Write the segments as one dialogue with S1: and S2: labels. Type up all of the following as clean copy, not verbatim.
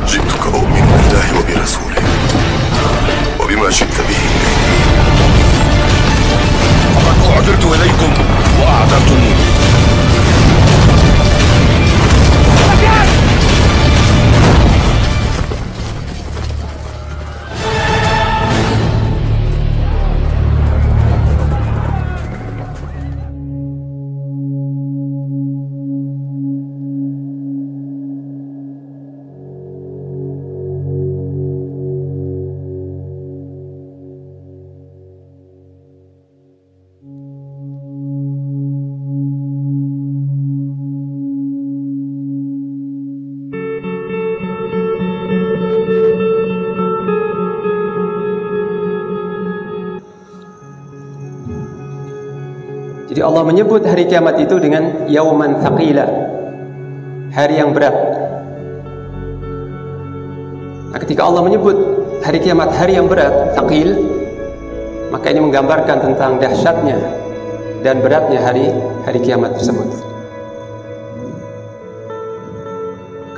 S1: جئتك أؤمن بالله وبرسوله وبما شئت به فقد أعذرت إليكم وأعذرتموني.
S2: Jadi Allah menyebut hari kiamat itu dengan yauman thaqila, hari yang berat. Nah, ketika Allah menyebut hari kiamat hari yang berat, thaqil, maka ini menggambarkan tentang dahsyatnya dan beratnya hari kiamat tersebut.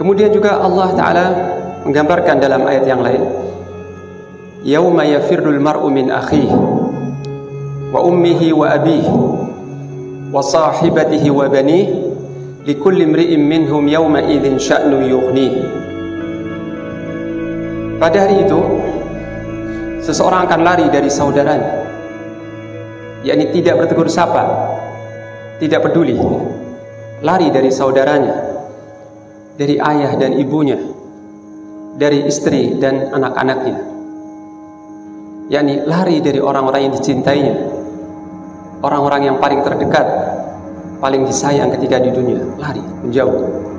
S2: Kemudian juga Allah Ta'ala menggambarkan dalam ayat yang lain, yauma yafirrul mar'u min akhihi wa ummihi wa abihi wa sahibatihi wa banihi likulli imri'in minhum yawma idzin sya'nu yughnih. Pada hari itu seseorang akan lari dari saudaranya, yakni tidak bertegur sapa, tidak peduli, lari dari saudaranya, dari ayah dan ibunya, dari istri dan anak-anaknya, yakni lari dari orang-orang yang dicintainya, orang-orang yang paling terdekat, paling disayang ketika di dunia, lari, menjauh,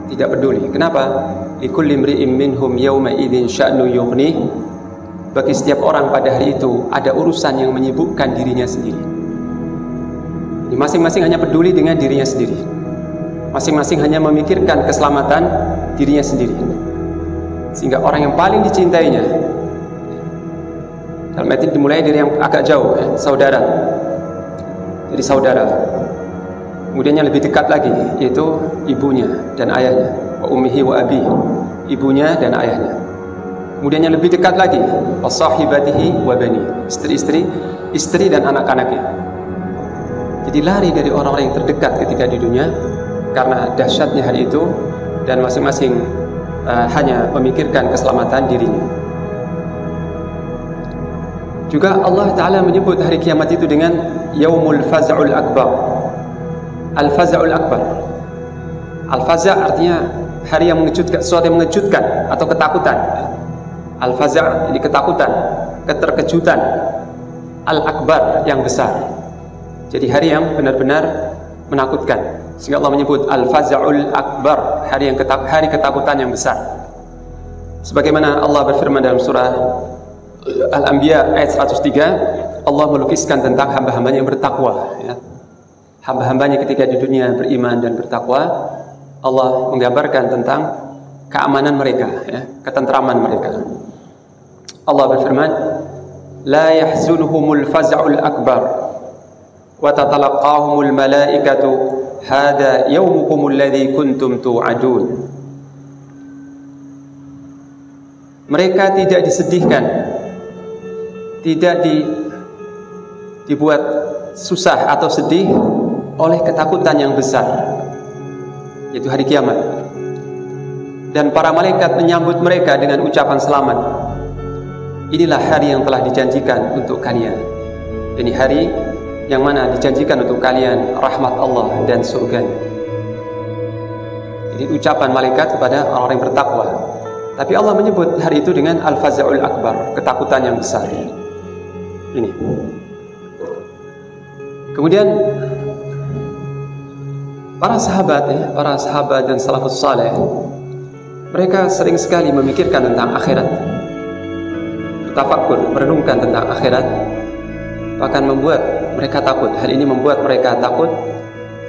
S2: tidak peduli. Kenapa? Likulli imri'in minhum yawma idzin sya'nu yughnih. Bagi setiap orang pada hari itu ada urusan yang menyibukkan dirinya sendiri. Masing-masing hanya peduli dengan dirinya sendiri. Masing-masing hanya memikirkan keselamatan dirinya sendiri. Sehingga orang yang paling dicintainya, dalam arti dimulai dari yang agak jauh, saudara. Jadi saudara. Kemudian yang lebih dekat lagi, yaitu ibunya dan ayahnya, wa ummihi wa abi, ibunya dan ayahnya. Kemudian yang lebih dekat lagi, wa sahibatihi wa bani, istri dan anak-anaknya. Jadi lari dari orang-orang yang terdekat ketika di dunia karena dahsyatnya hari itu, dan masing-masing hanya memikirkan keselamatan dirinya. Juga Allah Ta'ala menyebut hari kiamat itu dengan Yaumul Faza'ul Akbar. Al-Faza'ul Akbar. Al-Faza' artinya hari yang mengejutkan, sesuatu yang mengejutkan atau ketakutan. Al-Faza' ini ketakutan, keterkejutan. Al-Akbar yang besar. Jadi hari yang benar-benar menakutkan. Sehingga Allah menyebut Al-Faza'ul Akbar, hari ketakutan yang besar. Sebagaimana Allah berfirman dalam surah Al-Anbiya ayat 103, Allah melukiskan tentang hamba-hambanya yang bertakwa, ya. Hamba-hambanya ketika di dunia beriman dan bertakwa, Allah menggambarkan tentang keamanan mereka, ya, ketentraman mereka. Allah berfirman, la yahzunhumul faz'ul akbar wa tatalaqahumul malaikatu hada yawmukumul ladzi kuntum tu'adun. Mereka tidak disedihkan, tidak dibuat susah atau sedih oleh ketakutan yang besar, yaitu hari kiamat. Dan para malaikat menyambut mereka dengan ucapan selamat. Inilah hari yang telah dijanjikan untuk kalian. Ini hari yang mana dijanjikan untuk kalian rahmat Allah dan surganya. Jadi ucapan malaikat kepada orang yang bertakwa. Tapi Allah menyebut hari itu dengan Al-Faza'ul Akbar, ketakutan yang besar. Ini. Kemudian para sahabat dan salafus saleh, mereka sering sekali memikirkan tentang akhirat, bertafakkur, merenungkan tentang akhirat, bahkan membuat mereka takut. Hal ini membuat mereka takut,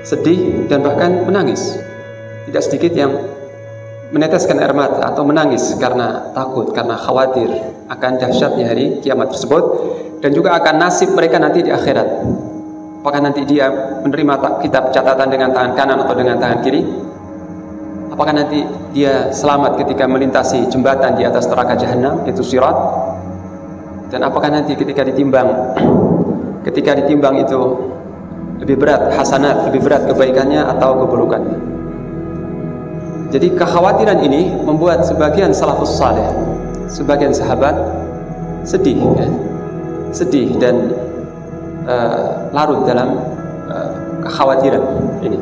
S2: sedih, dan bahkan menangis. Tidak sedikit yang meneteskan air mata atau menangis karena takut, karena khawatir akan dahsyatnya hari kiamat tersebut. dan juga akan nasib mereka nanti di akhirat. Apakah nanti dia menerima kitab catatan dengan tangan kanan atau dengan tangan kiri? Apakah nanti dia selamat ketika melintasi jembatan di atas neraka jahanam, yaitu sirat? Dan apakah nanti ketika ditimbang itu lebih berat hasanat, lebih berat kebaikannya atau keburukannya? Jadi kekhawatiran ini membuat sebagian salafus saleh, sebagian sahabat sedih, ya? Sedih dan larut dalam kekhawatiran ini.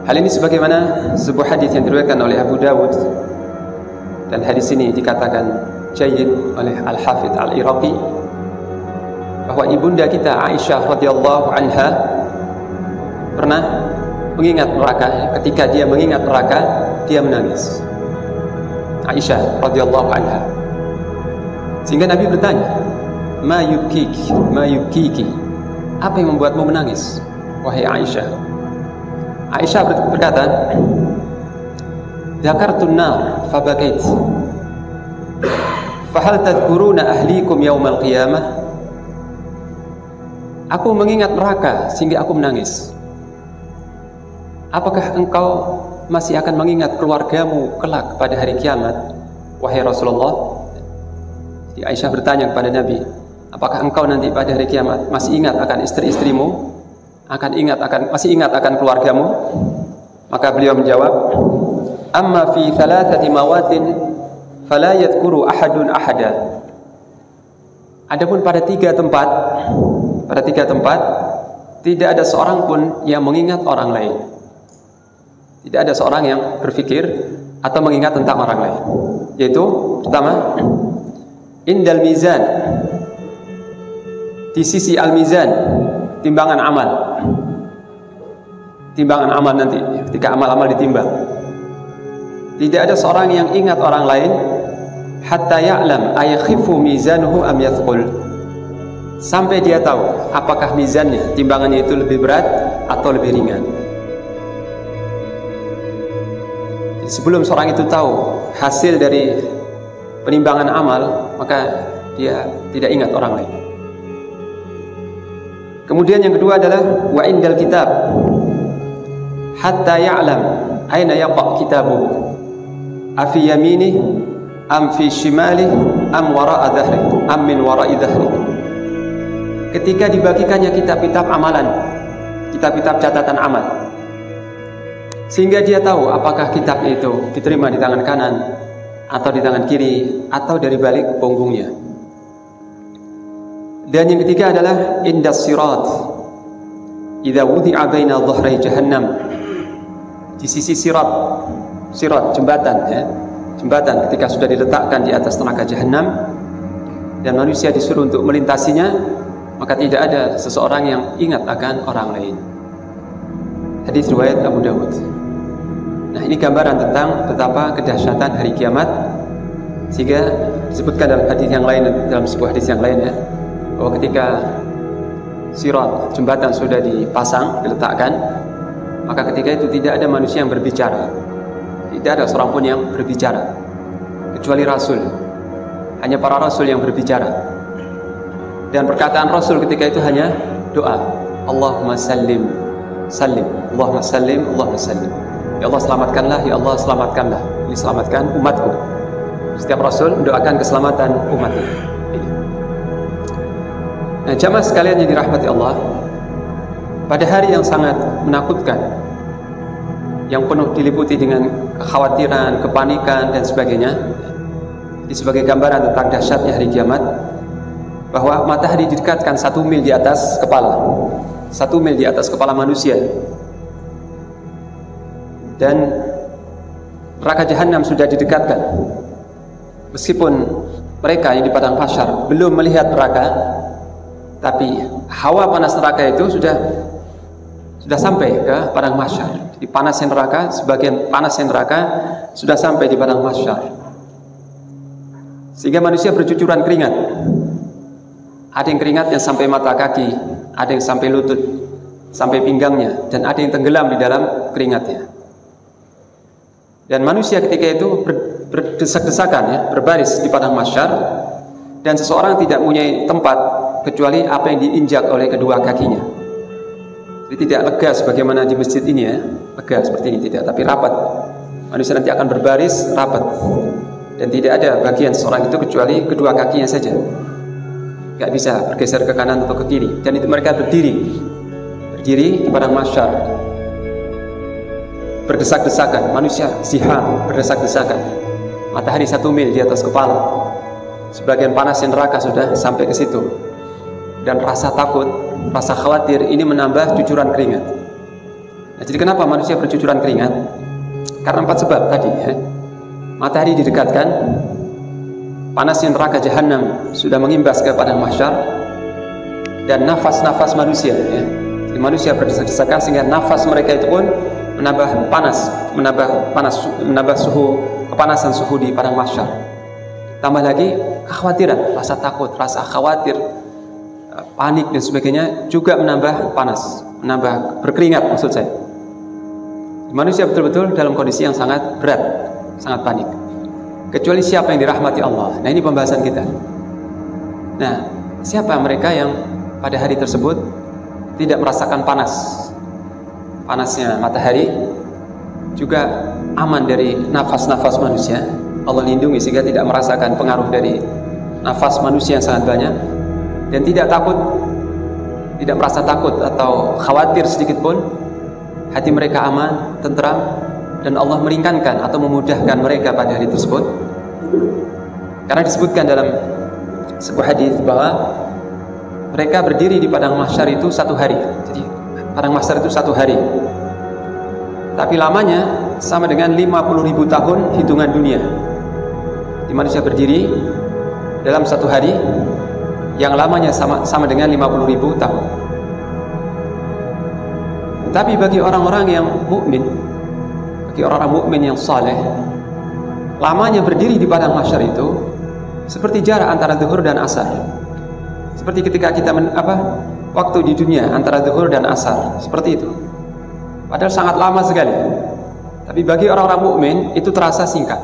S2: Hal ini sebagaimana sebuah hadis yang diriwayatkan oleh Abu Dawud, dan hadis ini dikatakan jayyid oleh Al-Hafidz Al-Iraqi, bahwa ibunda kita Aisyah radhiyallahu anha pernah mengingat neraka. Ketika dia mengingat neraka, dia menangis. Aisyah radhiyallahu anha. Sehingga Nabi bertanya, "Ma yubkiki? Ma yubkiki?" Apa yang membuatmu menangis, wahai Aisyah? Aisyah berkata, "Dzakartun nar fabakait. Fahal tadhkuruna ahlikum yaumal qiyamah?" Aku mengingat neraka sehingga aku menangis. Apakah engkau masih akan mengingat keluargamu kelak pada hari kiamat, wahai Rasulullah? Jadi Aisyah bertanya kepada Nabi, apakah engkau nanti pada hari kiamat masih ingat akan istri-istrimu? Masih ingat akan keluargamu? Maka beliau menjawab, "Amma fi thalathati mawatin fala yadhkuru ahadun ahada." Adapun pada tiga tempat tidak ada seorang pun yang mengingat orang lain. Tidak ada seorang yang berpikir atau mengingat tentang orang lain. Yaitu pertama, indal mizan, di sisi al-mizan, timbangan amal. Timbangan amal nanti ketika amal-amal ditimbang. Tidak ada seorang yang ingat orang lain hatta ya'lam ayakhifu mizanuhu am yathqul. Sampai dia tahu apakah mizannya, timbangannya itu lebih berat atau lebih ringan. Jadi sebelum seorang itu tahu hasil dari penimbangan amal, maka dia tidak ingat orang lain. Kemudian yang kedua adalah wa indal kitab hatta ya'lam aina yaqa kitabuhu afi yaminih am fi shimalih am wara'a dhahri am min wara'i dhahri. Ketika dibagikannya kitab-kitab amalan, kitab-kitab catatan amal, sehingga dia tahu apakah kitab itu diterima di tangan kanan atau di tangan kiri atau dari balik punggungnya. Dan yang ketiga adalah indas sirat idza wudi'a baina dhahrai jahannam, di sisi sirat jembatan, ya, jembatan ketika sudah diletakkan di atas neraka jahanam dan manusia disuruh untuk melintasinya, maka tidak ada seseorang yang ingat akan orang lain. Hadis riwayat Abu Dawud. Nah, ini gambaran tentang betapa kedahsyatan hari kiamat, sehingga disebutkan dalam hadis yang lain, dalam sebuah hadis yang lain, ya, bahwa ketika sirat jembatan sudah dipasang, diletakkan, maka ketika itu tidak ada manusia yang berbicara, tidak ada seorang pun yang berbicara kecuali Rasul. Hanya para Rasul yang berbicara, dan perkataan Rasul ketika itu hanya doa, Allahumma sallim sallim, Allahumma sallim, Allahumma sallim. Ya Allah selamatkanlah, ya Allah selamatkanlah, ini selamatkan umatku. Setiap Rasul mendoakan keselamatan umatnya. Nah, jamaah sekalian yang dirahmati Allah, pada hari yang sangat menakutkan, yang penuh diliputi dengan kekhawatiran, kepanikan dan sebagainya, ini sebagai gambaran tentang dahsyatnya hari kiamat, bahwa matahari didekatkan 1 mil di atas kepala, 1 mil di atas kepala manusia, dan neraka jahanam sudah didekatkan. Meskipun mereka yang di padang mahsyar belum melihat neraka, tapi hawa panas neraka itu sudah sampai ke padang mahsyar. Di panasnya neraka, sebagian panasnya neraka sudah sampai di padang mahsyar, sehingga manusia bercucuran keringat. Ada yang keringatnya sampai mata kaki, ada yang sampai lutut, sampai pinggangnya, dan ada yang tenggelam di dalam keringatnya. Dan manusia ketika itu berdesak-desakan, ya, berbaris di padang mahsyar, Dan seseorang tidak punya tempat kecuali apa yang diinjak oleh kedua kakinya. Jadi tidak lega sebagaimana di masjid ini ya, lega seperti ini tidak, tapi rapat. Manusia nanti akan berbaris rapat. Dan tidak ada bagian seseorang itu kecuali kedua kakinya saja. Gak bisa bergeser ke kanan atau ke kiri. Dan itu mereka berdiri di padang mahsyar, berdesak-desakan. Manusia ziham, berdesak-desakan. Matahari 1 mil di atas kepala. Sebagian panasnya neraka sudah sampai ke situ. Dan rasa takut, rasa khawatir ini menambah cucuran keringat. Nah, jadi kenapa manusia bercucuran keringat? Karena 4 sebab tadi ya. Matahari didekatkan, panasnya neraka jahanam sudah mengimbas ke padang mahsyar, dan nafas-nafas manusia ya. Jadi manusia berdesak-desakan sehingga nafas mereka itu pun menambah panas, menambah kepanasan suhu di padang mahsyar. Tambah lagi kekhawatiran, rasa takut, rasa khawatir, panik dan sebagainya juga menambah panas, menambah berkeringat maksud saya. Manusia betul-betul dalam kondisi yang sangat berat, sangat panik. Kecuali siapa yang dirahmati Allah. Nah, ini pembahasan kita. Nah, siapa mereka yang pada hari tersebut tidak merasakan panasnya matahari, juga aman dari nafas-nafas manusia. Allah lindungi sehingga tidak merasakan pengaruh dari nafas manusia yang sangat banyak, dan tidak takut, tidak merasa takut atau khawatir sedikit pun. Hati mereka aman, tentram, dan Allah meringankan atau memudahkan mereka pada hari tersebut. Karena disebutkan dalam sebuah hadis bahwa mereka berdiri di padang mahsyar itu 1 hari. Jadi padang mahsyar itu 1 hari, tapi lamanya sama dengan 50.000 tahun hitungan dunia. Di manusia berdiri dalam 1 hari yang lamanya sama dengan 50.000 tahun. Tapi bagi orang-orang yang mukmin, bagi orang-orang mukmin yang saleh, lamanya berdiri di padang mahsyar itu seperti jarak antara zuhur dan asar. Seperti ketika kita waktu di dunia antara zuhur dan asar, seperti itu. Padahal sangat lama sekali. Tapi bagi orang-orang mukmin itu terasa singkat.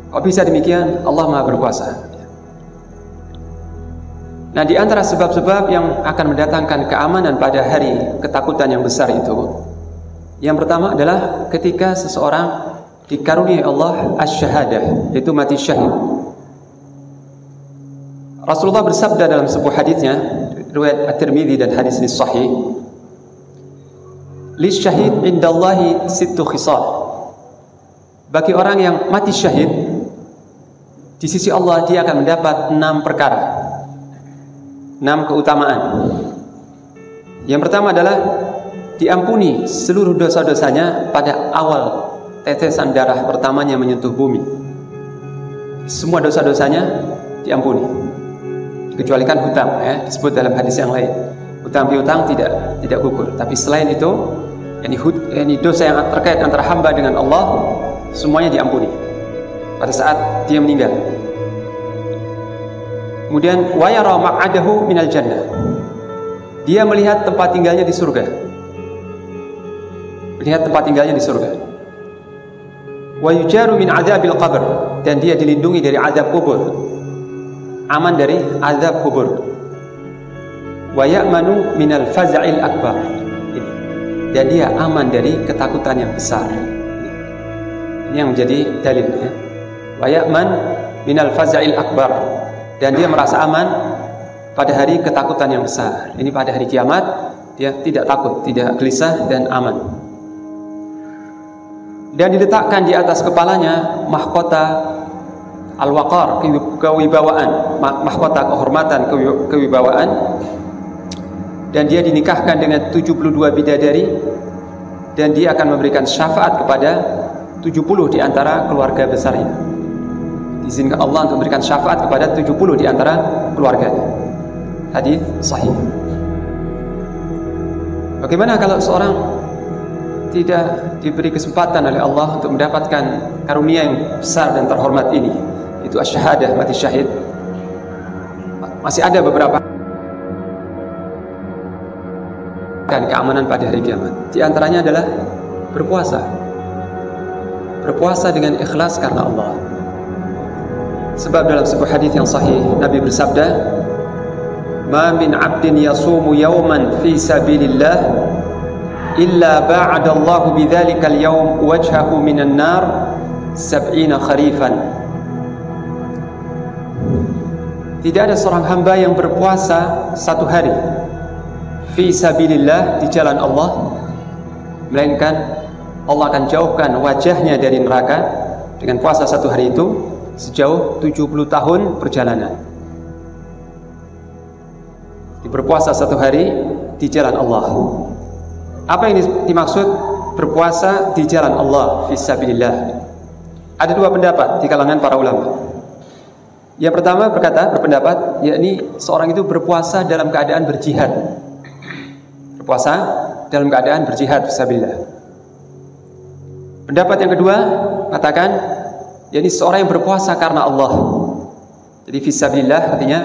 S2: Kok bisa demikian? Allah Maha Berkuasa. Nah, di antara sebab-sebab yang akan mendatangkan keamanan pada hari ketakutan yang besar itu, yang pertama adalah ketika seseorang dikaruniai Allah asy-syahadah, yaitu mati syahid. Rasulullah bersabda dalam sebuah hadisnya, riwayat At-Tirmidzi dan hadis ini sahih, "Lisyahid indallahi 6 khisal." Bagi orang yang mati syahid, di sisi Allah dia akan mendapat 6 perkara, 6 keutamaan. Yang pertama adalah diampuni seluruh dosa-dosanya pada awal tetesan darah pertamanya menyentuh bumi. Semua dosa-dosanya diampuni, dikecualikan hutang ya, disebut dalam hadis yang lain. Hutang piutang tidak gugur, tapi selain itu yakni dosa yang terkait antara hamba dengan Allah semuanya diampuni pada saat dia meninggal. Kemudian wa yara maq'adahu minal jannah. Dia melihat tempat tinggalnya di surga. Melihat tempat tinggalnya di surga. Wa yujaru min adzabil qabr, dan dia dilindungi dari azab kubur. Aman dari azab kubur. Wa ya'manu minal faza'il akbar. Dan dia aman dari ketakutan yang besar. Ini yang menjadi dalil ya. Wa ya'man minal faza'il akbar, dan dia merasa aman pada hari ketakutan yang besar. Ini pada hari kiamat dia tidak takut, tidak gelisah, dan aman. Dan diletakkan di atas kepalanya mahkota al-waqar, kewibawaan, mahkota kehormatan, kewibawaan. Dan dia dinikahkan dengan 72 bidadari, dan dia akan memberikan syafaat kepada 70 di antara keluarga besarnya. Diizinkan Allah untuk memberikan syafaat kepada 70 di antara keluarganya. Hadis sahih. Bagaimana kalau seorang tidak diberi kesempatan oleh Allah untuk mendapatkan karunia yang besar dan terhormat ini, itu asy-syahadah, mati syahid? Masih ada beberapa keamanan pada hari kiamat. Di antaranya adalah berpuasa. Berpuasa dengan ikhlas karena Allah. Sebab dalam sebuah hadis yang sahih Nabi bersabda, "Ma min 'abdin yasumu yawman fi sabilillah illa ba'ada Allah bidzalikal yawm wajhahu minan nar 70 kharifan." Tidak ada seorang hamba yang berpuasa satu hari fi sabilillah, di jalan Allah, melainkan Allah akan jauhkan wajahnya dari neraka dengan puasa satu hari itu sejauh 70 tahun perjalanan. Berpuasa satu hari di jalan Allah. Apa yang dimaksud berpuasa di jalan Allah fisabilillah? Ada dua pendapat di kalangan para ulama. Yang pertama berpendapat, yakni seorang itu berpuasa dalam keadaan berjihad. Berpuasa dalam keadaan berjihad fisabilillah. Pendapat yang kedua katakan, yakni seorang yang berpuasa karena Allah. Jadi fisabilillah artinya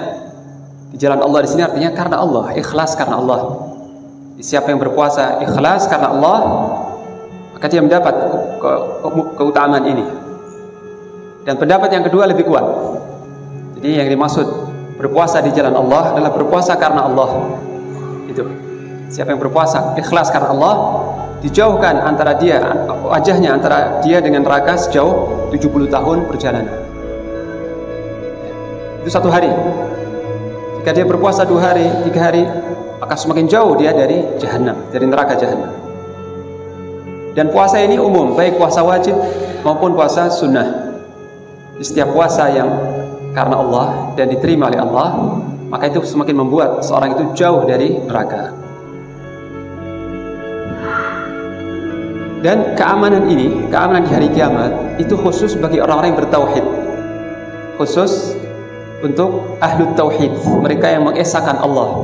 S2: di jalan Allah, di sini artinya karena Allah, ikhlas karena Allah. Siapa yang berpuasa ikhlas karena Allah, maka dia mendapat keutamaan ini. Dan pendapat yang kedua lebih kuat. Jadi yang dimaksud berpuasa di jalan Allah adalah berpuasa karena Allah. Itu. Siapa yang berpuasa ikhlas karena Allah, dijauhkan antara dia, wajahnya antara dia dengan neraka sejauh 70 tahun perjalanan. Itu satu hari. Jika dia berpuasa 2 hari, 3 hari, maka semakin jauh dia dari jahanam, dari neraka jahanam. Dan puasa ini umum, baik puasa wajib maupun puasa sunnah. Di setiap puasa yang karena Allah dan diterima oleh Allah, maka itu semakin membuat seorang itu jauh dari neraka. Dan keamanan ini, keamanan di hari kiamat, itu khusus bagi orang-orang yang bertauhid. Khusus untuk ahlu tauhid, mereka yang mengesahkan Allah.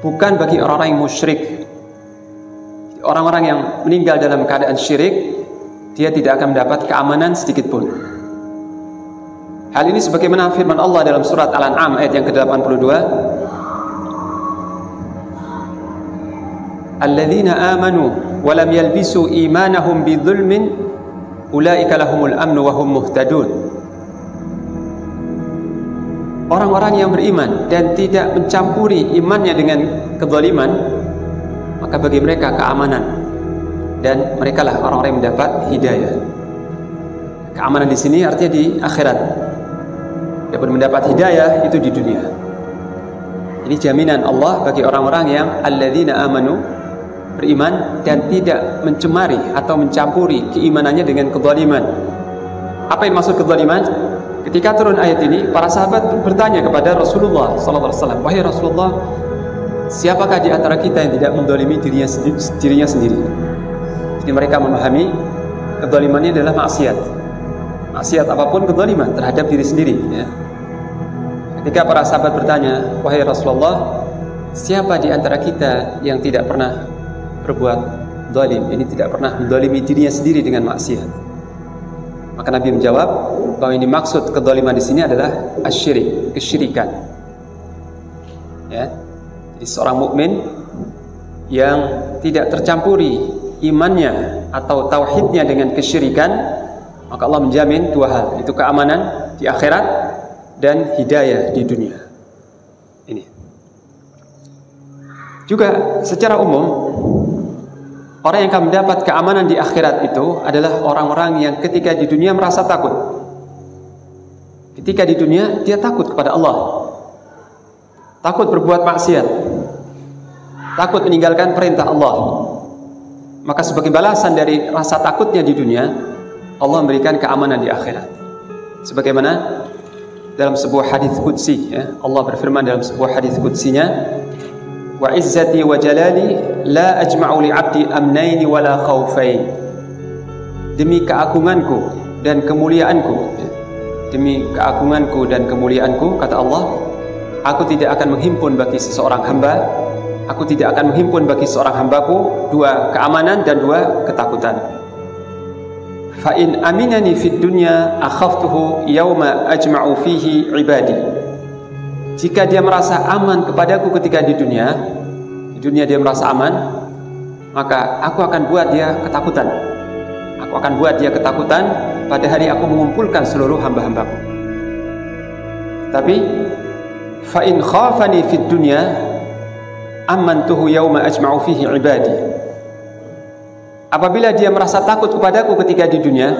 S2: Bukan bagi orang-orang yang musyrik. Orang-orang yang meninggal dalam keadaan syirik, dia tidak akan mendapat keamanan sedikit pun. Hal ini sebagaimana firman Allah dalam surat Al-An'am ayat yang ke-82. Alladzina amanu wa lam yalbisu imanahum bidzulmin ulaika lahumul amnu wa hum muhtadun. Orang-orang yang beriman dan tidak mencampuri imannya dengan kezaliman, maka bagi mereka keamanan, dan merekalah orang-orang yang mendapat hidayah. Keamanan di sini artinya di akhirat. Dapat mendapat hidayah itu di dunia. Ini jaminan Allah bagi orang-orang yang alladzina amanu, beriman dan tidak mencemari atau mencampuri keimanannya dengan kezaliman. Apa yang maksud kezaliman? Ketika turun ayat ini, para sahabat bertanya kepada Rasulullah SAW, "Wahai Rasulullah, siapakah di antara kita yang tidak menzalimi dirinya sendiri?" Jadi mereka memahami kezalimannya adalah maksiat. Maksiat apapun kezaliman terhadap diri sendiri. Ya. Ketika para sahabat bertanya, "Wahai Rasulullah, siapa di antara kita yang tidak pernah berbuat zalim, ini tidak pernah menzalimi dirinya sendiri dengan maksiat?" Maka Nabi menjawab bahwa yang dimaksud kezaliman di sini adalah asyirik, kesyirikan. Ya. Jadi seorang mukmin yang tidak tercampuri imannya atau tauhidnya dengan kesyirikan, maka Allah menjamin dua hal, itu keamanan di akhirat dan hidayah di dunia. Ini. Juga secara umum, orang yang akan mendapat keamanan di akhirat itu adalah orang-orang yang ketika di dunia merasa takut. Ketika di dunia dia takut kepada Allah, takut berbuat maksiat, takut meninggalkan perintah Allah. Maka sebagai balasan dari rasa takutnya di dunia, Allah memberikan keamanan di akhirat. Sebagaimana dalam sebuah hadis qudsi, ya, Allah berfirman dalam sebuah hadis qudsinya, "Wa izzati wa jalali la ajma'u li 'abdi amnaini wala khaufain." Demi keagunganku dan kemuliaanku, ya, demi keagunganku dan kemuliaanku, kata Allah, aku tidak akan menghimpun bagi seseorang hamba, aku tidak akan menghimpun bagi seorang hambaku dua keamanan dan dua ketakutan. Fa in aminani fid dunya akhaftuhu yauma ajma'u fihi ibadi. Jika dia merasa aman kepadaku ketika di dunia dia merasa aman, maka aku akan buat dia ketakutan. Aku akan buat dia ketakutan pada hari aku mengumpulkan seluruh hamba-hambaku. Tapi fa in khafani fid dunya amantuhu yauma ajma'u fihi ibadi. Apabila dia merasa takut kepadaku ketika di dunia,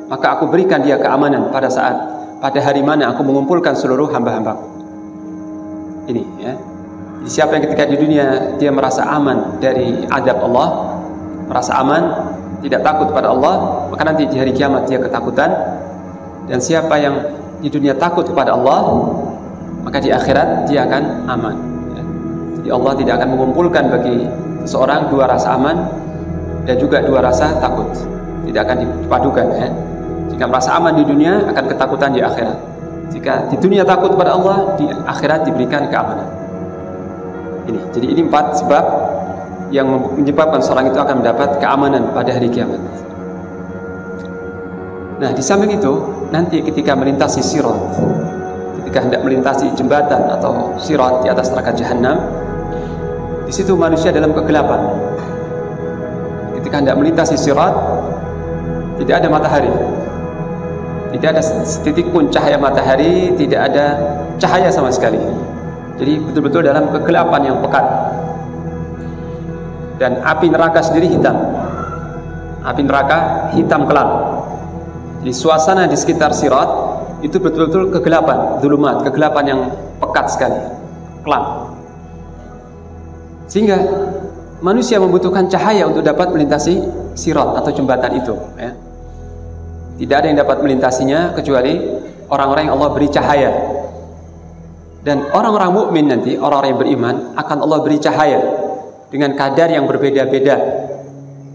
S2: maka aku berikan dia keamanan pada hari mana aku mengumpulkan seluruh hamba-hambaku. Ini ya. Jadi siapa yang ketika di dunia dia merasa aman dari azab Allah, merasa aman, tidak takut pada Allah, maka nanti di hari kiamat dia ketakutan. Dan siapa yang di dunia takut kepada Allah, maka di akhirat dia akan aman ya. Jadi Allah tidak akan mengumpulkan bagi seseorang dua rasa aman dan juga dua rasa takut, tidak akan dipadukan ya. Jika merasa aman di dunia, akan ketakutan di akhirat. Jika di dunia takut kepada Allah, di akhirat diberikan keamanan. Ini, jadi ini 4 sebab yang menyebabkan seorang itu akan mendapat keamanan pada hari kiamat. Nah, di samping itu, nanti ketika melintasi sirat, ketika hendak melintasi jembatan atau sirat di atas neraka jahanam, di situ manusia dalam kegelapan. Ketika hendak melintasi sirat, tidak ada matahari, tidak ada setitik pun cahaya matahari, tidak ada cahaya sama sekali. Jadi betul-betul dalam kegelapan yang pekat. Dan api neraka sendiri hitam. Api neraka hitam kelam. Jadi suasana di sekitar sirat itu betul-betul kegelapan, zulumat, kegelapan yang pekat sekali, kelam. Sehingga manusia membutuhkan cahaya untuk dapat melintasi sirat atau jembatan itu ya. Tidak ada yang dapat melintasinya kecuali orang-orang yang Allah beri cahaya. Dan orang-orang mukmin nanti, orang-orang yang beriman, akan Allah beri cahaya dengan kadar yang berbeda-beda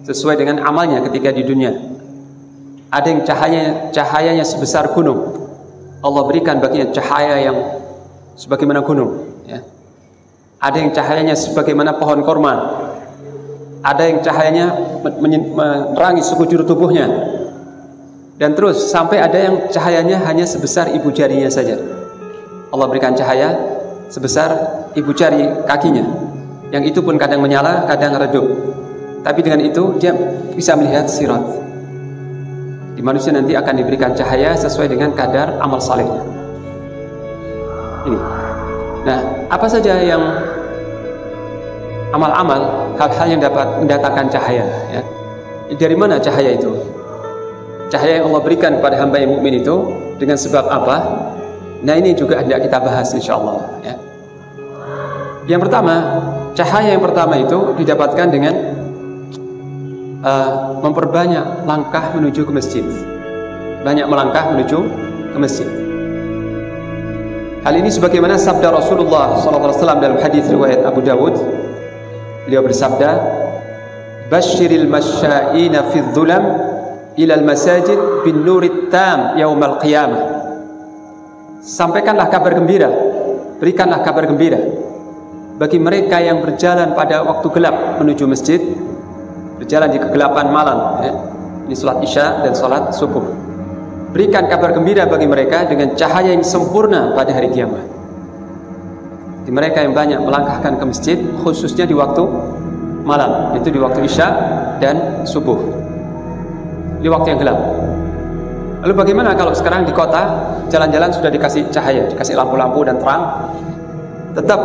S2: sesuai dengan amalnya ketika di dunia. Ada yang cahayanya sebesar gunung, Allah berikan baginya cahaya yang sebagaimana gunung ya. Ada yang cahayanya sebagaimana pohon korma, ada yang cahayanya menerangi sekujur tubuhnya, dan terus sampai ada yang cahayanya hanya sebesar ibu jarinya saja. Allah berikan cahaya sebesar ibu jari kakinya, yang itu pun kadang menyala, kadang redup. Tapi dengan itu dia bisa melihat sirat. Di manusia nanti akan diberikan cahaya sesuai dengan kadar amal salehnya. Ini. Nah, apa saja yang amal-amal, hal-hal yang dapat mendatangkan cahaya ya. Dari mana cahaya itu? Cahaya yang Allah berikan kepada hamba yang mukmin itu dengan sebab apa? Nah, ini juga hendak kita bahas insyaallah ya. Yang pertama, cahaya yang pertama itu didapatkan dengan memperbanyak langkah menuju ke masjid. Banyak melangkah menuju ke masjid. Hal ini sebagaimana sabda Rasulullah SAW dalam hadis riwayat Abu Dawud. Beliau bersabda, "Basyiril masya'ina fi dhulam ila al-masajid bin nurit tam yaumal qiyamah." Sampaikanlah kabar gembira, berikanlah kabar gembira bagi mereka yang berjalan pada waktu gelap menuju masjid, berjalan di kegelapan malam ya. Ini salat Isya dan salat subuh. Berikan kabar gembira bagi mereka dengan cahaya yang sempurna pada hari kiamat. Di mereka yang banyak melangkahkan ke masjid, khususnya di waktu malam, itu di waktu Isya dan subuh, di waktu yang gelap. Lalu bagaimana kalau sekarang di kota jalan-jalan sudah dikasih cahaya, dikasih lampu-lampu dan terang? Tetap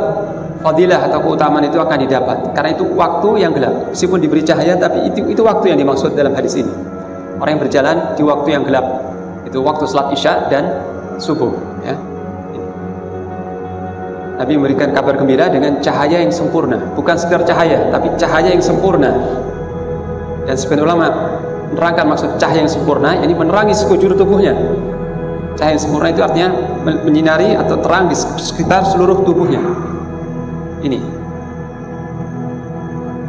S2: fadilah atau keutamaan itu akan didapat karena itu waktu yang gelap. Meskipun diberi cahaya, tapi itu waktu yang dimaksud dalam hadis ini. Orang yang berjalan di waktu yang gelap, itu waktu salat Isya dan subuh ya. Nabi memberikan kabar gembira dengan cahaya yang sempurna, bukan sekedar cahaya, tapi cahaya yang sempurna. Dan sebagian ulama menerangkan maksud cahaya yang sempurna, ini menerangi sekujur tubuhnya. Cahaya yang sempurna itu artinya menyinari atau terang di sekitar seluruh tubuhnya. Ini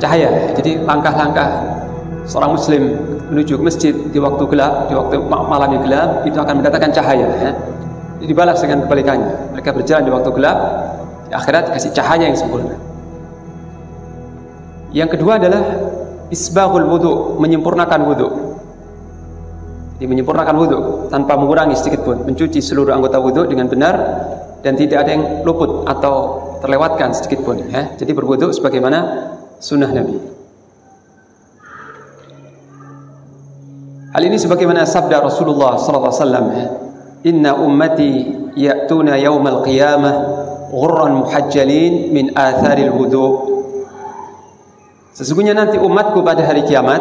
S2: cahaya. Jadi langkah-langkah seorang muslim menuju ke masjid di waktu gelap, di waktu malam yang gelap, itu akan mendatangkan cahaya ya. Jadi dibalas dengan kebalikannya. Mereka berjalan di waktu gelap, di akhirat dikasih cahaya yang sempurna. Yang kedua adalah isbaghul wudu, menyempurnakan wudu. Jadi menyempurnakan wudu tanpa mengurangi sedikit pun, mencuci seluruh anggota wudu dengan benar dan tidak ada yang luput atau terlewatkan sedikit pun ya. Jadi berwudu sebagaimana sunnah Nabi. Hal ini sebagaimana sabda Rasulullah SAW ya. Inna ummati ya'tuna yaumal qiyamah ghurran muhajjalin min atharil wudu. Sesungguhnya nanti umatku pada hari kiamat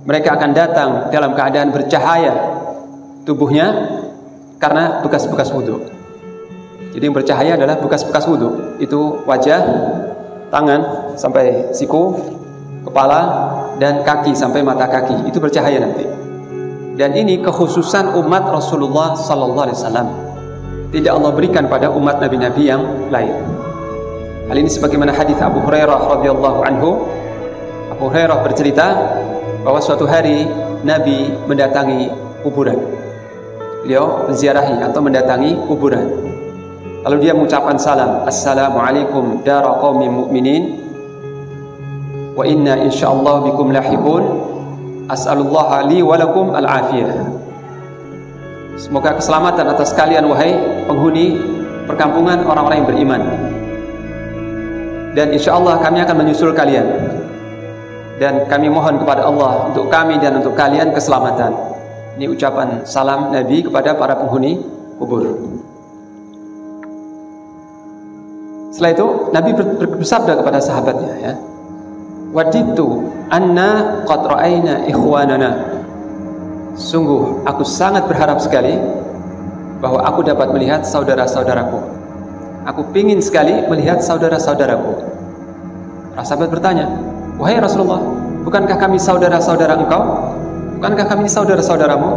S2: mereka akan datang dalam keadaan bercahaya tubuhnya karena bekas-bekas wudu. Jadi yang bercahaya adalah bekas-bekas wudu. Itu wajah, tangan sampai siku, kepala, dan kaki sampai mata kaki. Itu bercahaya nanti. Dan ini kekhususan umat Rasulullah sallallahu alaihi wasallam. Tidak Allah berikan pada umat nabi-nabi yang lain. Hal ini sebagaimana hadis Abu Hurairah radhiyallahu anhu. Abu Hurairah bercerita bahwa suatu hari Nabi mendatangi kuburan. Beliau menziarahi atau mendatangi kuburan. Lalu dia mengucapkan salam, Assalamualaikum dara qaumin mu'minin wa inna insyaallah bikum lahiqun. As'alullah li wa lakum al-afiyah. Semoga keselamatan atas kalian wahai penghuni perkampungan orang-orang yang beriman. Dan insyaallah kami akan menyusul kalian. Dan kami mohon kepada Allah untuk kami dan untuk kalian keselamatan. Ini ucapan salam Nabi kepada para penghuni kubur. Setelah itu Nabi bersabda kepada sahabatnya, ya, waditu anna qad ra'ayna ikhwanana. Sungguh aku sangat berharap sekali bahwa aku dapat melihat saudara-saudaraku. Aku pingin sekali melihat saudara-saudaraku. Para sahabat bertanya, wahai Rasulullah, bukankah kami saudara-saudara engkau? Bukankah kami saudara-saudaramu?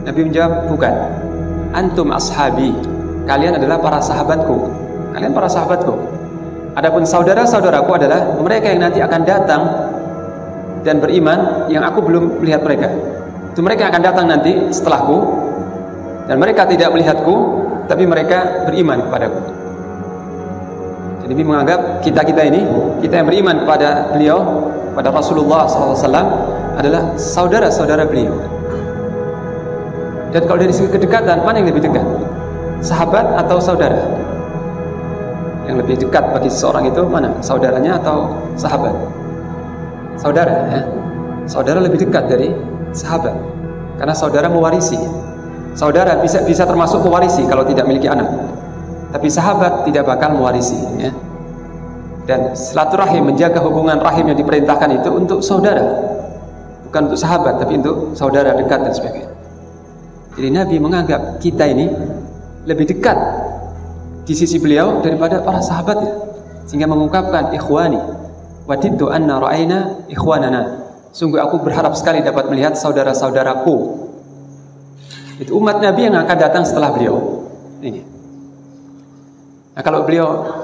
S2: Nabi menjawab, bukan. Antum ashabi. Kalian adalah para sahabatku. Kalian para sahabatku. Adapun saudara-saudaraku adalah mereka yang nanti akan datang dan beriman yang aku belum melihat mereka. Itu mereka yang akan datang nanti setelahku dan mereka tidak melihatku, tapi mereka beriman kepadaku. Jadi Nabi menganggap kita ini, kita yang beriman kepada beliau, pada Rasulullah SAW, adalah saudara-saudara beliau. Dan kalau dari segi kedekatan, mana yang lebih dekat? Sahabat atau saudara? Yang lebih dekat bagi seseorang itu mana? Saudaranya atau sahabat? Saudara, ya. Saudara lebih dekat dari sahabat, karena saudara mewarisi. Saudara bisa termasuk mewarisi kalau tidak memiliki anak. Tapi sahabat tidak bakal mewarisi, ya. Dan silaturahim, menjaga hubungan rahim yang diperintahkan itu untuk saudara, bukan untuk sahabat, tapi untuk saudara dekat dan sebagainya. Jadi Nabi menganggap kita ini lebih dekat di sisi beliau daripada para sahabatnya, sehingga mengungkapkan ikhwani, waditu anna ra'ayna ikhwanana. Sungguh aku berharap sekali dapat melihat saudara-saudaraku. Itu umat Nabi yang akan datang setelah beliau. Ini. Nah, kalau beliau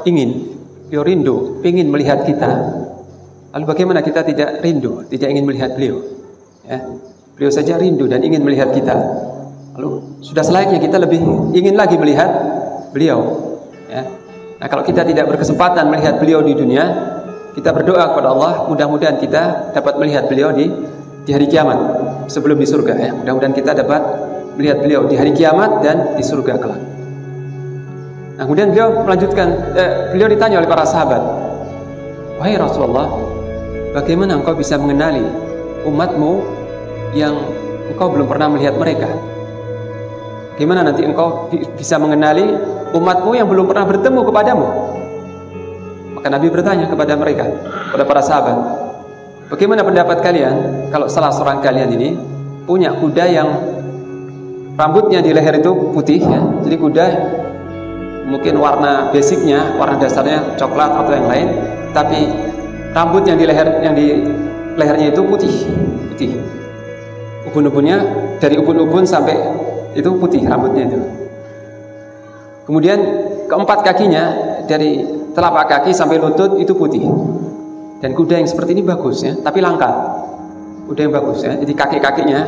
S2: rindu, ingin melihat kita, lalu bagaimana kita tidak rindu, tidak ingin melihat beliau? Ya, beliau saja rindu dan ingin melihat kita. Lalu sudah selayaknya kita lebih ingin lagi melihat beliau. Ya. Nah, kalau kita tidak berkesempatan melihat beliau di dunia, kita berdoa kepada Allah, mudah-mudahan kita dapat melihat beliau di hari kiamat sebelum di surga. Ya. Mudah-mudahan kita dapat melihat beliau di hari kiamat dan di surga kelak. Nah, kemudian beliau melanjutkan, beliau ditanya oleh para sahabat, wahai Rasulullah, bagaimana engkau bisa mengenali umatmu yang engkau belum pernah melihat mereka? Bagaimana nanti engkau bisa mengenali umatmu yang belum pernah bertemu kepadamu? Maka Nabi bertanya kepada mereka, kepada para sahabat, bagaimana pendapat kalian kalau salah seorang kalian ini punya kuda yang rambutnya di leher itu putih, ya? Jadi kuda mungkin warna basicnya, warna dasarnya coklat atau yang lain, tapi rambut yang di lehernya itu putih. Ubun-ubunnya dari ubun-ubun sampai itu putih rambutnya itu. Kemudian keempat kakinya dari telapak kaki sampai lutut itu putih. Dan kuda yang seperti ini bagus, ya, tapi langka. Kuda yang bagus, ya. Jadi kaki-kakinya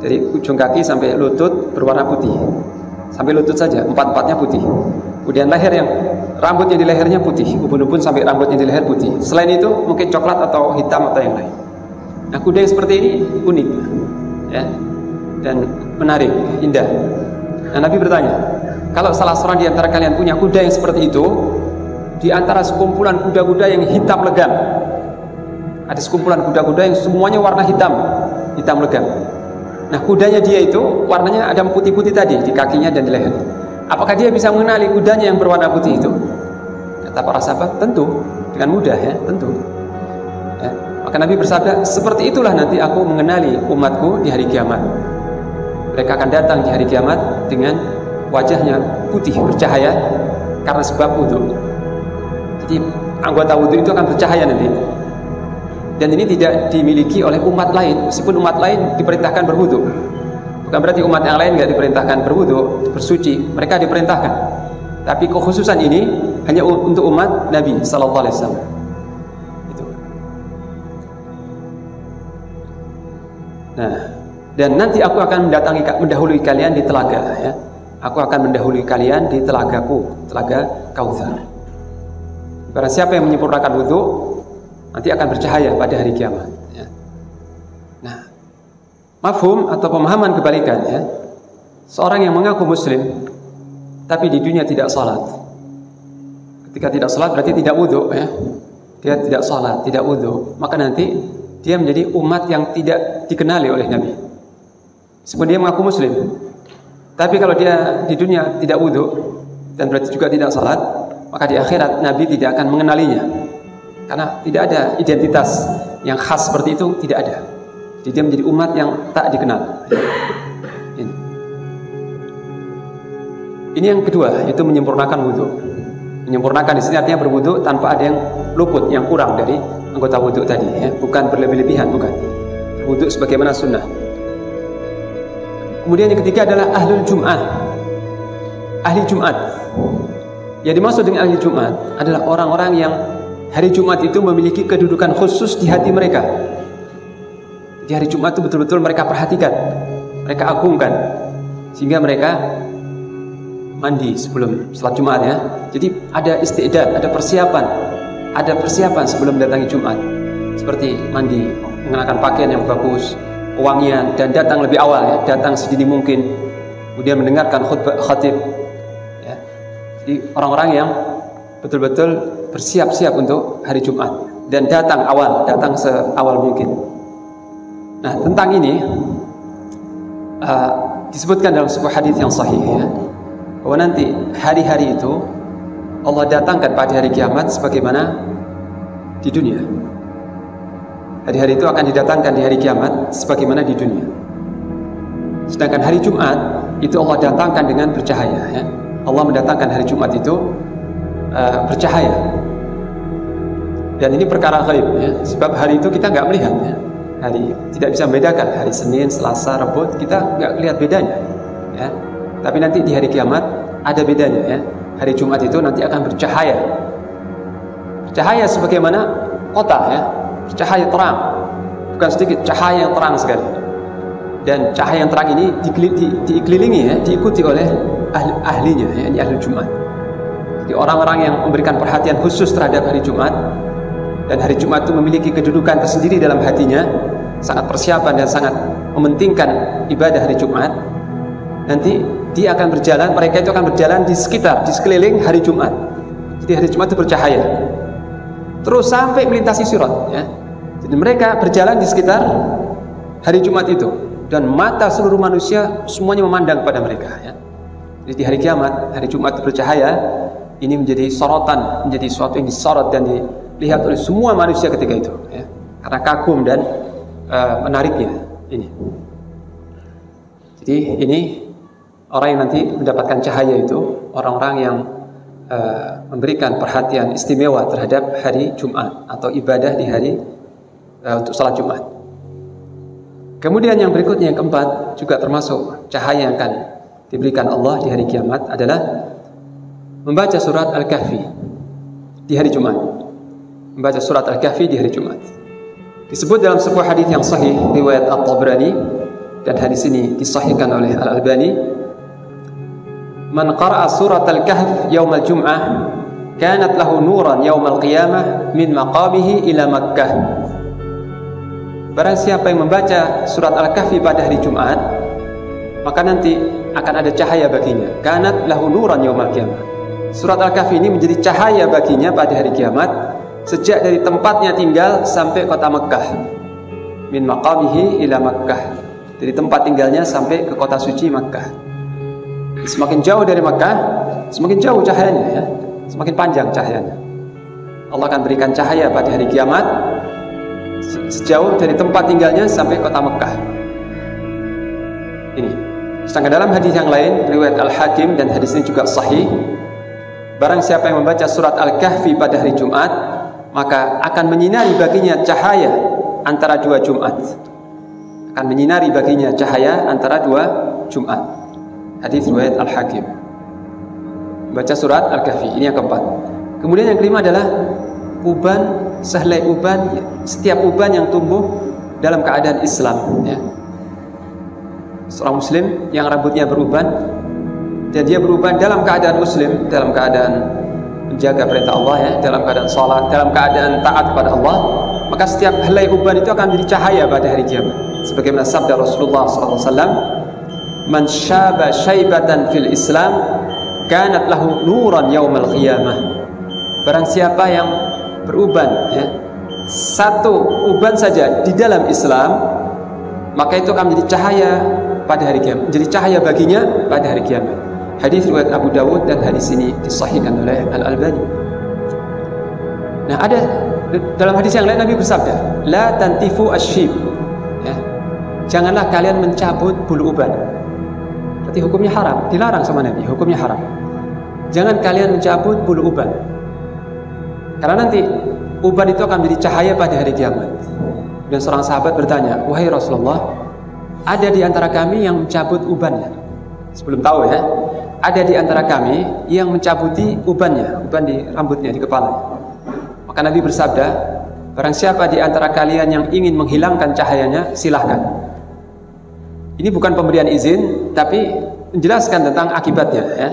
S2: dari ujung kaki sampai lutut berwarna putih. Sampai lutut saja, empat-empatnya putih. Kemudian leher yang rambutnya di lehernya putih, ubun-ubun sampai rambutnya di leher putih. Selain itu mungkin coklat atau hitam atau yang lain. Nah, kuda yang seperti ini unik, ya, dan menarik, indah. Nah, Nabi bertanya, kalau salah seorang di antara kalian punya kuda yang seperti itu, di antara sekumpulan kuda-kuda yang hitam legam, ada sekumpulan kuda-kuda yang semuanya warna hitam legam. Nah, kudanya dia itu warnanya ada putih-putih tadi di kakinya dan di leher. Apakah dia bisa mengenali kudanya yang berwarna putih itu? Kata para sahabat, tentu, dengan mudah ya, tentu. Ya. Maka Nabi bersabda, seperti itulah nanti aku mengenali umatku di hari kiamat. Mereka akan datang di hari kiamat dengan wajahnya putih bercahaya karena sebab wudu. Jadi anggota wudu itu akan bercahaya nanti. Dan ini tidak dimiliki oleh umat lain, meskipun umat lain diperintahkan berwudu. Bukan berarti umat yang lain nggak diperintahkan berwudu, bersuci, mereka diperintahkan. Tapi kekhususan ini hanya untuk umat Nabi Sallallahu Alaihi Wasallam. Itu. Nah, dan nanti aku akan mendahului kalian di telaga. Ya. Aku akan mendahului kalian di telagaku, telaga Kautsar. Barang siapa yang menyempurnakan wudu, nanti akan bercahaya pada hari kiamat. Ya. Nah, mafhum atau pemahaman kebalikannya, seorang yang mengaku muslim tapi di dunia tidak salat. Ketika tidak salat berarti tidak wudu ya. Dia tidak salat, tidak wudu, maka nanti dia menjadi umat yang tidak dikenali oleh Nabi. Meskipun dia mengaku muslim, tapi kalau dia di dunia tidak wudu dan berarti juga tidak salat, maka di akhirat Nabi tidak akan mengenalinya. Karena tidak ada identitas yang khas seperti itu, tidak ada. Jadi dia menjadi umat yang tak dikenal. Ini yang kedua, yaitu menyempurnakan wudu. Menyempurnakan di sini artinya berwudu tanpa ada yang luput, yang kurang dari anggota wudu tadi. Ya. Bukan berlebih-lebihan, bukan. Berwudu sebagaimana sunnah. Kemudian yang ketiga adalah ahlul Jum'ah. Ahli Jumat. Yang dimaksud dengan ahli Jumat adalah orang-orang yang hari Jumat itu memiliki kedudukan khusus di hati mereka. Di hari Jumat itu betul-betul mereka perhatikan, mereka agungkan, sehingga mereka mandi sebelum salat Jumat ya. Jadi ada istidad, ada persiapan sebelum datangi Jumat. Seperti mandi, mengenakan pakaian yang bagus, wangian, dan datang lebih awal ya, datang sedini mungkin, kemudian mendengarkan khatib. Ya. Jadi orang-orang yang betul-betul bersiap-siap untuk hari Jumat dan datang seawal mungkin. Nah, tentang ini disebutkan dalam sebuah hadis yang sahih ya, bahwa nanti hari-hari itu Allah datangkan pada hari kiamat sebagaimana di dunia. Hari-hari itu akan didatangkan di hari kiamat sebagaimana di dunia. Sedangkan hari Jumat itu Allah datangkan dengan bercahaya ya. Allah mendatangkan hari Jumat itu bercahaya. Dan ini perkara ghaib ya, sebab hari itu kita nggak melihat ya. Hari tidak bisa membedakan hari Senin, Selasa, Rabu, kita nggak lihat bedanya ya. Tapi nanti di hari kiamat ada bedanya ya. Hari Jumat itu nanti akan bercahaya. Bercahaya sebagaimana kota ya. Bercahaya terang. Bukan sedikit, cahaya yang terang sekali. Dan cahaya yang terang ini diikelilingi ya, diikuti oleh ahlinya ya, ini ahli Jumat. Jadi orang-orang yang memberikan perhatian khusus terhadap hari Jumat, dan hari Jumat itu memiliki kedudukan tersendiri dalam hatinya, sangat persiapan dan sangat mementingkan ibadah hari Jumat. Nanti dia akan berjalan, mereka itu akan berjalan di sekeliling hari Jumat. Jadi hari Jumat itu bercahaya terus sampai melintasi sirat ya. Jadi mereka berjalan di sekitar hari Jumat itu, dan mata seluruh manusia semuanya memandang kepada mereka ya. Jadi di hari kiamat, hari Jumat itu bercahaya. Ini menjadi sorotan, menjadi sesuatu yang disorot dan dilihat oleh semua manusia ketika itu ya. Karena kagum dan menariknya ini. Jadi ini orang yang nanti mendapatkan cahaya itu orang-orang yang memberikan perhatian istimewa terhadap hari Jumat atau ibadah di hari untuk salat Jumat. Kemudian yang berikutnya, yang keempat, juga termasuk cahaya yang akan diberikan Allah di hari kiamat adalah membaca surat Al-Kahfi di hari Jumat. Membaca surat Al-Kahfi di hari Jumat. Disebut dalam sebuah hadis yang sahih riwayat At-Tabrani, dan hadis ini disahihkan oleh Al-Albani, man qara'a surat Al-Kahf yaumal Jum'ah kanat lahu nuran yaumal qiyamah min maqamihi ila Makkah. Barang siapa yang membaca surat Al-Kahfi pada hari Jumat, maka nanti akan ada cahaya baginya. Kanat lahu nuran yaumal qiyamah. Surat Al-Kahfi ini menjadi cahaya baginya pada hari kiamat, sejak dari tempatnya tinggal sampai kota Makkah. Min maqamihi ila Makkah. Dari tempat tinggalnya sampai ke kota suci Makkah. Semakin jauh dari Makkah, semakin jauh cahayanya, ya. Semakin panjang cahayanya. Allah akan berikan cahaya pada hari kiamat sejauh dari tempat tinggalnya sampai kota Mekah. Ini. Sedangkan dalam hadis yang lain, riwayat Al-Hakim, dan hadis ini juga sahih, barang siapa yang membaca surat Al-Kahfi pada hari Jumat, maka akan menyinari baginya cahaya antara dua Jumat. Akan menyinari baginya cahaya antara dua Jumat. Hadis riwayat Al-Hakim. Baca surat Al-Kahfi, ini yang keempat. Kemudian yang kelima adalah uban, sehelai uban, setiap uban yang tumbuh dalam keadaan Islam, ya. Seorang muslim yang rambutnya beruban dan dia beruban dalam keadaan muslim, dalam keadaan menjaga perintah Allah, ya, dalam keadaan salat, dalam keadaan taat kepada Allah, maka setiap helai uban itu akan menjadi cahaya pada hari kiamat. Sebagaimana sabda Rasulullah SAW, "Man syaba syaibatan fil Islam, kanat lahu nuran yaumal qiyamah." Barang siapa yang beruban, ya, satu uban saja di dalam Islam, maka itu akan menjadi cahaya pada hari kiamat, menjadi cahaya baginya pada hari kiamat. Hadis riwayat Abu Dawud, dan hadis ini disahihkan oleh Al-Albani. Nah, ada dalam hadis yang lain Nabi bersabda, "La tantifu asyib." Ya. Janganlah kalian mencabut bulu uban. Berarti hukumnya haram, dilarang sama Nabi, hukumnya haram. Jangan kalian mencabut bulu uban. Karena nanti uban itu akan menjadi cahaya pada hari kiamat. Dan seorang sahabat bertanya, "Wahai Rasulullah, ada di antara kami yang mencabut ubannya?" Sebelum tahu, ya, ada di antara kami yang mencabuti ubannya, uban di rambutnya, di kepala. Maka Nabi bersabda, barang siapa di antara kalian yang ingin menghilangkan cahayanya, silahkan. Ini bukan pemberian izin, tapi menjelaskan tentang akibatnya, ya.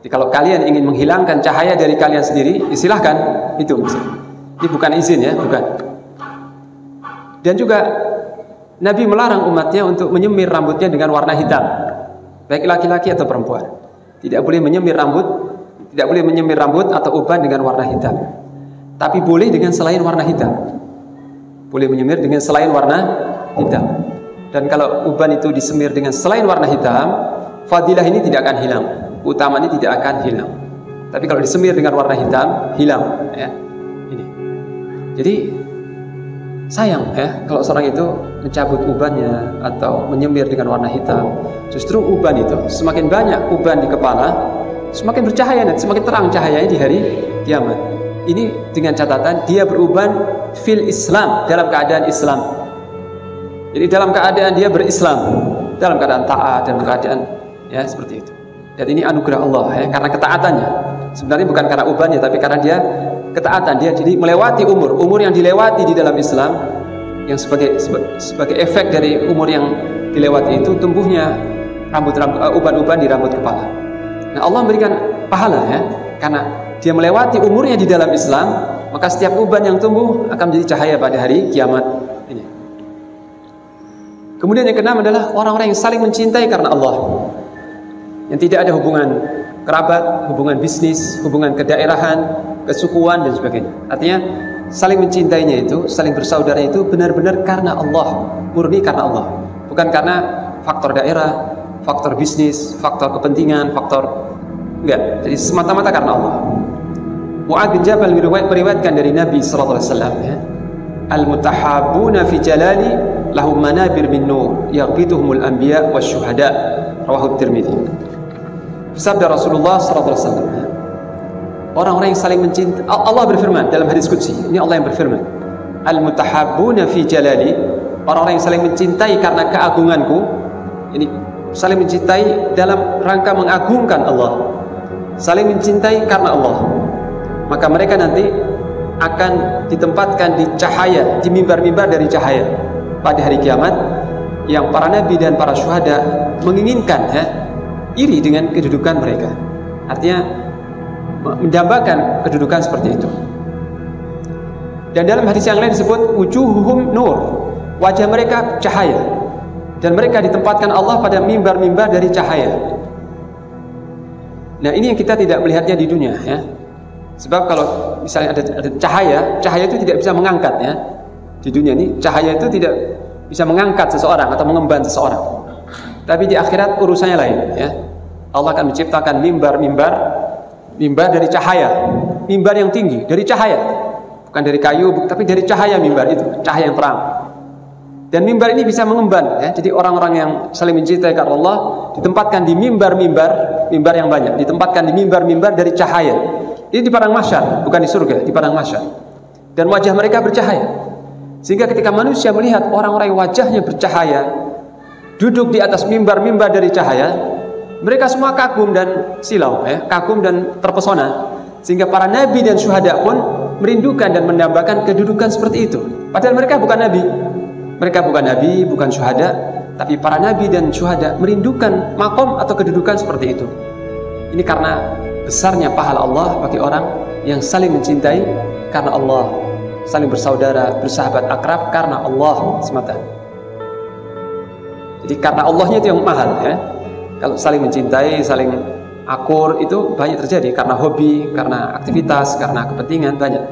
S2: Jadi kalau kalian ingin menghilangkan cahaya dari kalian sendiri, silahkan. Itu maksudnya. Ini bukan izin, ya, bukan. Dan juga Nabi melarang umatnya untuk menyemir rambutnya dengan warna hitam, baik laki-laki atau perempuan. Tidak boleh menyemir rambut, tidak boleh menyemir rambut atau uban dengan warna hitam. Tapi boleh dengan selain warna hitam. Boleh menyemir dengan selain warna hitam. Dan kalau uban itu disemir dengan selain warna hitam, fadilah ini tidak akan hilang, keutamaan ini tidak akan hilang. Tapi kalau disemir dengan warna hitam, hilang, ya. Ini. Jadi sayang, ya, kalau seorang itu mencabut ubannya atau menyemir dengan warna hitam. Justru uban itu, semakin banyak uban di kepala, semakin bercahaya, semakin terang cahayanya di hari kiamat. Ini dengan catatan dia beruban fil Islam, dalam keadaan Islam. Jadi dalam keadaan dia berislam, dalam keadaan taat, dalam keadaan, ya, seperti itu. Dan ini anugerah Allah, ya, karena ketaatannya. Sebenarnya bukan karena ubannya, tapi karena dia ketaatan. Dia jadi melewati umur yang dilewati di dalam Islam, yang sebagai efek dari umur yang dilewati itu tumbuhnya uban-uban di rambut kepala. Nah, Allah memberikan pahala, ya, karena dia melewati umurnya di dalam Islam, maka setiap uban yang tumbuh akan menjadi cahaya pada hari kiamat ini. Kemudian yang keenam adalah orang-orang yang saling mencintai karena Allah, yang tidak ada hubungan kerabat, hubungan bisnis, hubungan kedaerahan, kesukuan, dan sebagainya. Artinya saling mencintainya itu, saling bersaudara itu benar-benar karena Allah, murni karena Allah, bukan karena faktor daerah, faktor bisnis, faktor kepentingan, faktor enggak. Jadi semata-mata karena Allah. Mu'adz bin Jabal meriwayatkan dari Nabi sallallahu alaihi wasallam, ya, "Al-mutahabbuna fi jalali lahum manabir min nur yaghbituhumul anbiya wasyuhada." Rawahu Tirmidzi. Sabda Rasulullah sallallahu alaihi wasallam, orang-orang yang saling mencintai, Allah berfirman dalam hadis qudsi, ini Allah yang berfirman, "Al-mutahabbuna fi jalali", orang-orang yang saling mencintai karena keagunganku, ini saling mencintai dalam rangka mengagungkan Allah, saling mencintai karena Allah, maka mereka nanti akan ditempatkan di cahaya, di mimbar-mimbar dari cahaya pada hari kiamat, yang para nabi dan para syuhada menginginkan, ya, iri dengan kedudukan mereka. Artinya mendambakan kedudukan seperti itu. Dan dalam hadis yang lain disebut wujuhuhum nur, wajah mereka cahaya, dan mereka ditempatkan Allah pada mimbar-mimbar dari cahaya. Nah, ini yang kita tidak melihatnya di dunia, ya. Sebab kalau misalnya ada cahaya itu tidak bisa mengangkat, ya. Di dunia ini cahaya itu tidak bisa mengangkat seseorang atau mengemban seseorang. Tapi di akhirat urusannya lain, ya. Allah akan menciptakan mimbar dari cahaya, mimbar yang tinggi dari cahaya, bukan dari kayu, tapi dari cahaya. Mimbar itu cahaya yang terang, dan mimbar ini bisa mengemban, ya. Jadi orang-orang yang saling mencintai karena Allah ditempatkan di mimbar yang banyak, ditempatkan di mimbar dari cahaya. Ini di padang mahsyar, bukan di surga, di padang mahsyar. Dan wajah mereka bercahaya, sehingga ketika manusia melihat orang-orang yang wajahnya bercahaya duduk di atas mimbar dari cahaya, mereka semua kagum dan silau, ya, kagum dan terpesona. Sehingga para nabi dan syuhada pun merindukan dan mendambakan kedudukan seperti itu. Padahal mereka bukan nabi, bukan syuhada, tapi para nabi dan syuhada merindukan makom atau kedudukan seperti itu. Ini karena besarnya pahala Allah bagi orang yang saling mencintai karena Allah, saling bersaudara, bersahabat akrab karena Allah semata. Jadi karena Allahnya itu yang mahal, ya. Kalau saling mencintai, saling akur itu banyak terjadi karena hobi, karena aktivitas, karena kepentingan banyak.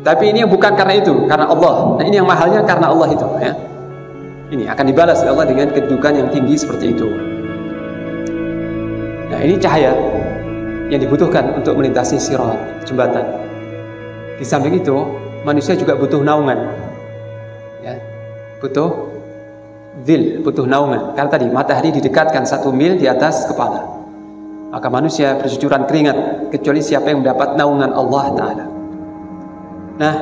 S2: Tapi ini yang bukan karena itu, karena Allah. Nah, ini yang mahalnya karena Allah itu, ya. Ini akan dibalas oleh Allah dengan kedudukan yang tinggi seperti itu. Nah, ini cahaya yang dibutuhkan untuk melintasi sirat, jembatan. Di samping itu, manusia juga butuh naungan, ya. Butuh naungan. Karena tadi matahari didekatkan 1 mil di atas kepala, maka manusia bercucuran keringat kecuali siapa yang mendapat naungan Allah Ta'ala. Nah,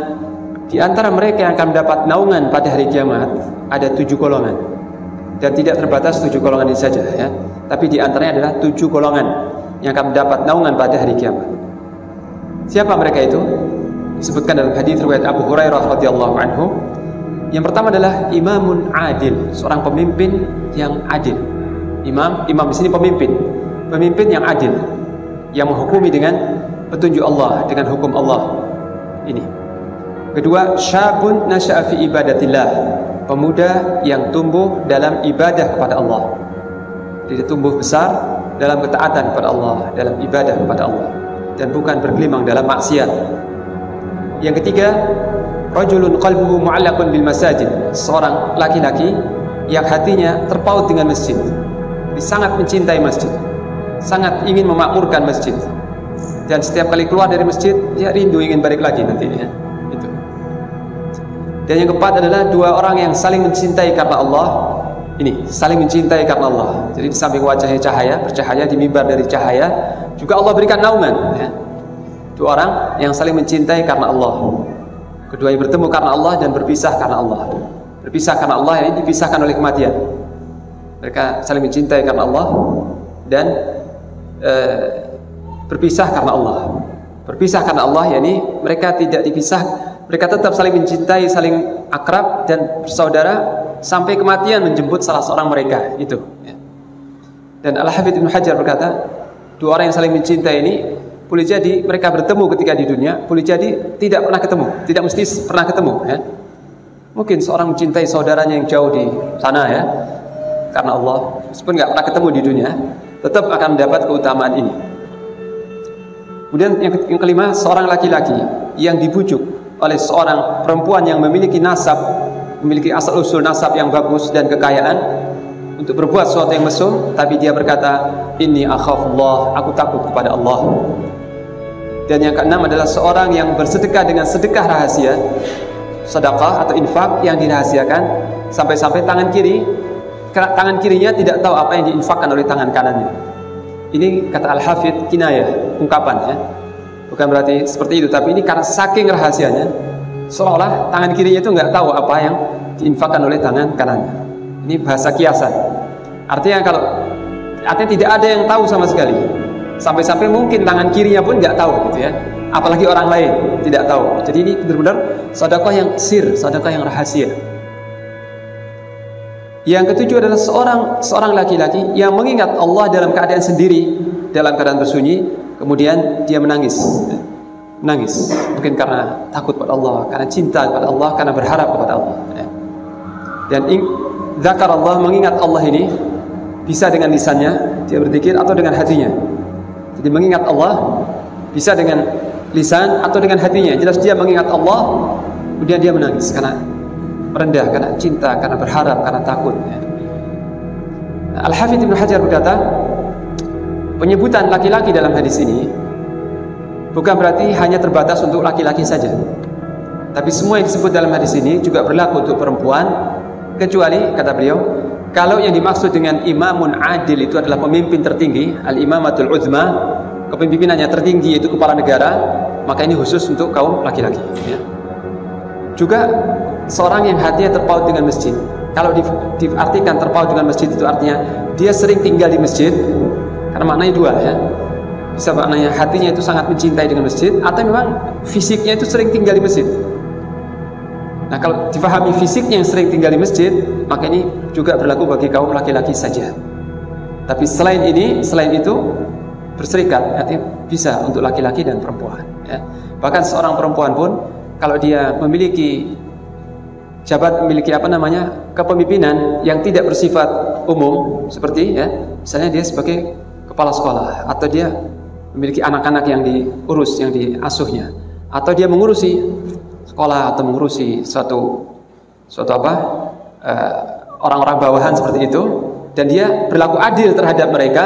S2: di antara mereka yang akan mendapat naungan pada hari kiamat ada 7 golongan, dan tidak terbatas 7 golongan ini saja, ya. Tapi di antaranya adalah 7 golongan yang akan mendapat naungan pada hari kiamat. Siapa mereka itu? Disebutkan dalam hadis riwayat Abu Hurairah radhiyallahu anhu. Yang pertama adalah imamun adil, seorang pemimpin yang adil. Imam di sini pemimpin yang adil, yang menghukumi dengan petunjuk Allah, dengan hukum Allah. Ini. Kedua, syabun nasya'a fi ibadatillah, pemuda yang tumbuh dalam ibadah kepada Allah. Dia tumbuh besar dalam ketaatan kepada Allah, dalam ibadah kepada Allah, dan bukan bergelimang dalam maksiat. Yang ketiga, rajulun qalbuhu mu'allaqun bil masajid, seorang laki-laki yang hatinya terpaut dengan masjid. Dia sangat mencintai masjid, sangat ingin memakmurkan masjid, dan setiap kali keluar dari masjid dia rindu ingin balik lagi nantinya. Itu. Dan yang keempat adalah 2 orang yang saling mencintai karena Allah. Ini saling mencintai karena Allah. Jadi di samping wajahnya bercahaya di mimbar dari cahaya, juga Allah berikan naungan, ya. 2 orang yang saling mencintai karena Allah. Keduanya bertemu karena Allah dan berpisah karena Allah. Berpisah karena Allah, ini dipisahkan oleh kematian. Mereka saling mencintai karena Allah dan berpisah karena Allah. Berpisah karena Allah, yakni mereka tidak dipisah, mereka tetap saling mencintai, saling akrab dan bersaudara sampai kematian menjemput salah seorang mereka itu, ya. Dan Al-Hafidz Ibnu Hajar berkata, 2 orang yang saling mencintai ini boleh jadi mereka bertemu ketika di dunia, boleh jadi tidak pernah ketemu, tidak mesti pernah ketemu, ya. Mungkin seorang mencintai saudaranya yang jauh di sana, ya, karena Allah, meskipun nggak pernah ketemu di dunia, tetap akan mendapat keutamaan ini. Kemudian yang kelima, seorang laki-laki yang dibujuk oleh seorang perempuan yang memiliki memiliki asal-usul nasab yang bagus dan kekayaan untuk berbuat sesuatu yang mesum, tapi dia berkata, inni akhafullah, aku takut kepada Allah. Dan yang keenam adalah seorang yang bersedekah dengan sedekah rahasia, sedekah atau infak yang dirahasiakan, sampai-sampai tangan kirinya tidak tahu apa yang diinfakkan oleh tangan kanannya. Ini kata Al-Hafidz kinayah, ungkapan, ya. Bukan berarti seperti itu, tapi ini karena saking rahasianya, seolah-olah tangan kirinya itu nggak tahu apa yang diinfakkan oleh tangan kanannya. Ini bahasa kiasan. Artinya tidak ada yang tahu sama sekali. Sampai-sampai mungkin tangan kirinya pun nggak tahu, gitu, ya. Apalagi orang lain tidak tahu. Jadi ini benar-benar sedekah yang sir, sedekah yang rahasia. Yang ketujuh adalah seorang laki-laki yang mengingat Allah dalam keadaan sendiri, dalam keadaan bersunyi, kemudian dia menangis, mungkin karena takut kepada Allah, karena cinta kepada Allah, karena berharap kepada Allah, ya. Dan zakar Allah, mengingat Allah ini bisa dengan lisannya, dia berzikir, atau dengan hatinya. Jadi mengingat Allah bisa dengan lisan atau dengan hatinya. Jelas dia mengingat Allah, kemudian dia menangis karena merendah, karena cinta, karena berharap, karena takut, ya. Nah, Al-Hafidz Ibnu Hajar berkata, penyebutan laki-laki dalam hadis ini bukan berarti hanya terbatas untuk laki-laki saja, tapi semua yang disebut dalam hadis ini juga berlaku untuk perempuan, kecuali, kata beliau, kalau yang dimaksud dengan imamun adil itu adalah pemimpin tertinggi, al-imamatul uzma, kepemimpinannya tertinggi yaitu kepala negara, maka ini khusus untuk kaum laki-laki, ya. Juga seorang yang hatinya terpaut dengan masjid. Kalau diartikan terpaut dengan masjid itu artinya dia sering tinggal di masjid, karena maknanya dua, ya. Bisa maknanya hatinya itu sangat mencintai dengan masjid, atau memang fisiknya itu sering tinggal di masjid. Nah, kalau difahami fisiknya yang sering tinggal di masjid, maka ini juga berlaku bagi kaum laki-laki saja. Tapi selain itu berserikat, artinya bisa untuk laki-laki dan perempuan, ya. Bahkan seorang perempuan pun kalau dia memiliki kepemimpinan yang tidak bersifat umum, seperti, ya, misalnya dia sebagai kepala sekolah, atau dia memiliki anak-anak yang diurus, yang diasuhnya, atau dia mengurusi sekolah atau mengurusi orang-orang bawahan seperti itu, dan dia berlaku adil terhadap mereka,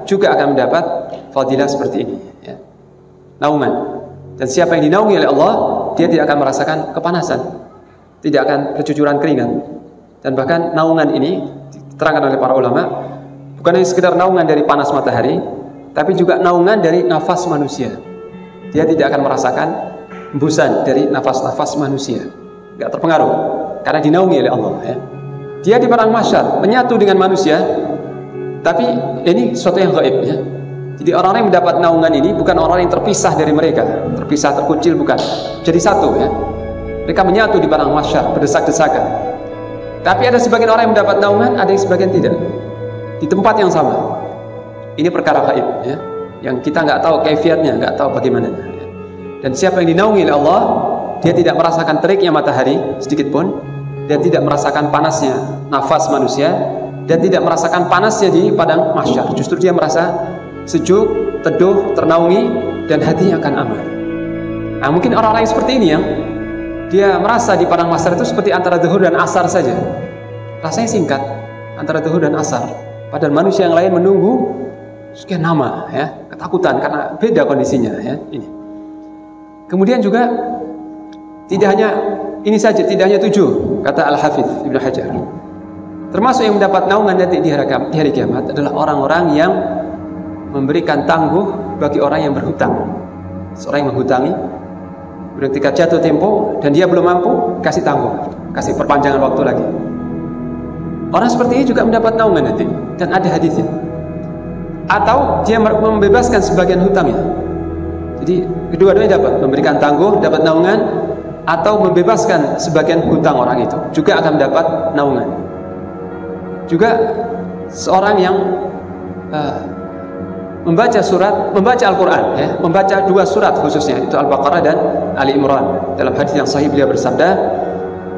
S2: juga akan mendapat fadilah seperti ini, ya. Naungan. Dan siapa yang dinaungi oleh Allah, dia tidak akan merasakan kepanasan, tidak akan bercucuran keringat. Dan bahkan naungan ini diterangkan oleh para ulama, bukan hanya sekedar naungan dari panas matahari, tapi juga naungan dari nafas manusia. Dia tidak akan merasakan hembusan dari nafas-nafas manusia, tidak terpengaruh karena dinaungi oleh Allah, ya. Dia di padang mahsyar menyatu dengan manusia, tapi ini sesuatu yang gaib, ya. Jadi orang-orang yang mendapat naungan ini bukan orang yang terpisah dari mereka, terpisah, terkucil, bukan. Jadi satu, ya. Mereka menyatu di padang mahsyar, berdesak-desakan. Tapi ada sebagian orang yang mendapat naungan, ada yang sebagian tidak, di tempat yang sama. Ini perkara gaib, ya, yang kita nggak tahu kaifiatnya, nggak tahu bagaimana. Dan siapa yang dinaungi oleh Allah, dia tidak merasakan teriknya matahari sedikit pun, dia tidak merasakan panasnya nafas manusia, dan tidak merasakan panasnya di padang mahsyar. Justru dia merasa sejuk, teduh, ternaungi, dan hatinya akan aman. Nah, mungkin orang-orang yang seperti ini yang dia merasa di padang mahsyar itu seperti antara zuhur dan asar saja. Rasanya singkat, antara zuhur dan asar. Padahal manusia yang lain menunggu sekian lama, ya, ketakutan karena beda kondisinya, ya, ini. Kemudian juga tidak hanya ini saja, tidak hanya 7, kata Al-Hafidz Ibnu Hajar. Termasuk yang mendapat naungan nanti di hari kiamat adalah orang-orang yang memberikan tangguh bagi orang yang berhutang. Seorang yang menghutangi, ketika jatuh tempo dan dia belum mampu, kasih tangguh, kasih perpanjangan waktu lagi. Orang seperti ini juga mendapat naungan nanti, dan ada hadisnya. Atau dia membebaskan sebagian hutangnya. Jadi kedua-duanya dapat, memberikan tangguh, dapat naungan, atau membebaskan sebagian hutang orang itu, juga akan mendapat naungan. Juga seorang yang membaca Al-Quran, ya, membaca 2 surat khususnya, itu Al-Baqarah dan Ali Imran. Dalam hadis yang sahih beliau bersabda,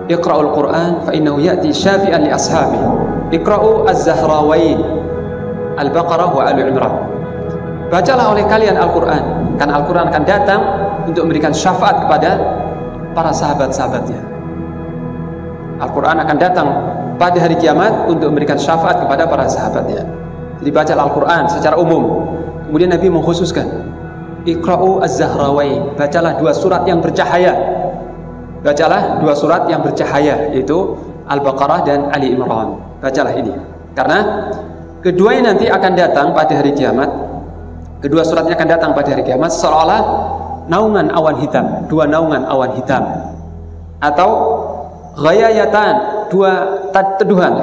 S2: "Iqra'ul Quran fa innahu ya'ti syafi'an li ashabi. Iqra'u az-Zahrawain, Al-Baqarah wa Ali Imran." Bacalah oleh kalian Al-Quran, karena Al-Quran akan datang untuk memberikan syafaat kepada para sahabat-sahabatnya. Al-Quran akan datang pada hari kiamat untuk memberikan syafaat kepada para sahabatnya. Jadi bacalah Al-Quran secara umum. Kemudian Nabi mengkhususkan, Iqra'u az-Zahrawain, bacalah 2 surat yang bercahaya. Bacalah 2 surat yang bercahaya, yaitu Al-Baqarah dan Ali Imran. Bacalah ini, karena keduanya nanti akan datang pada hari kiamat. Kedua suratnya akan datang pada hari kiamat seolah-olah naungan awan hitam, 2 naungan awan hitam, atau ghayayatan, 2 teduhan,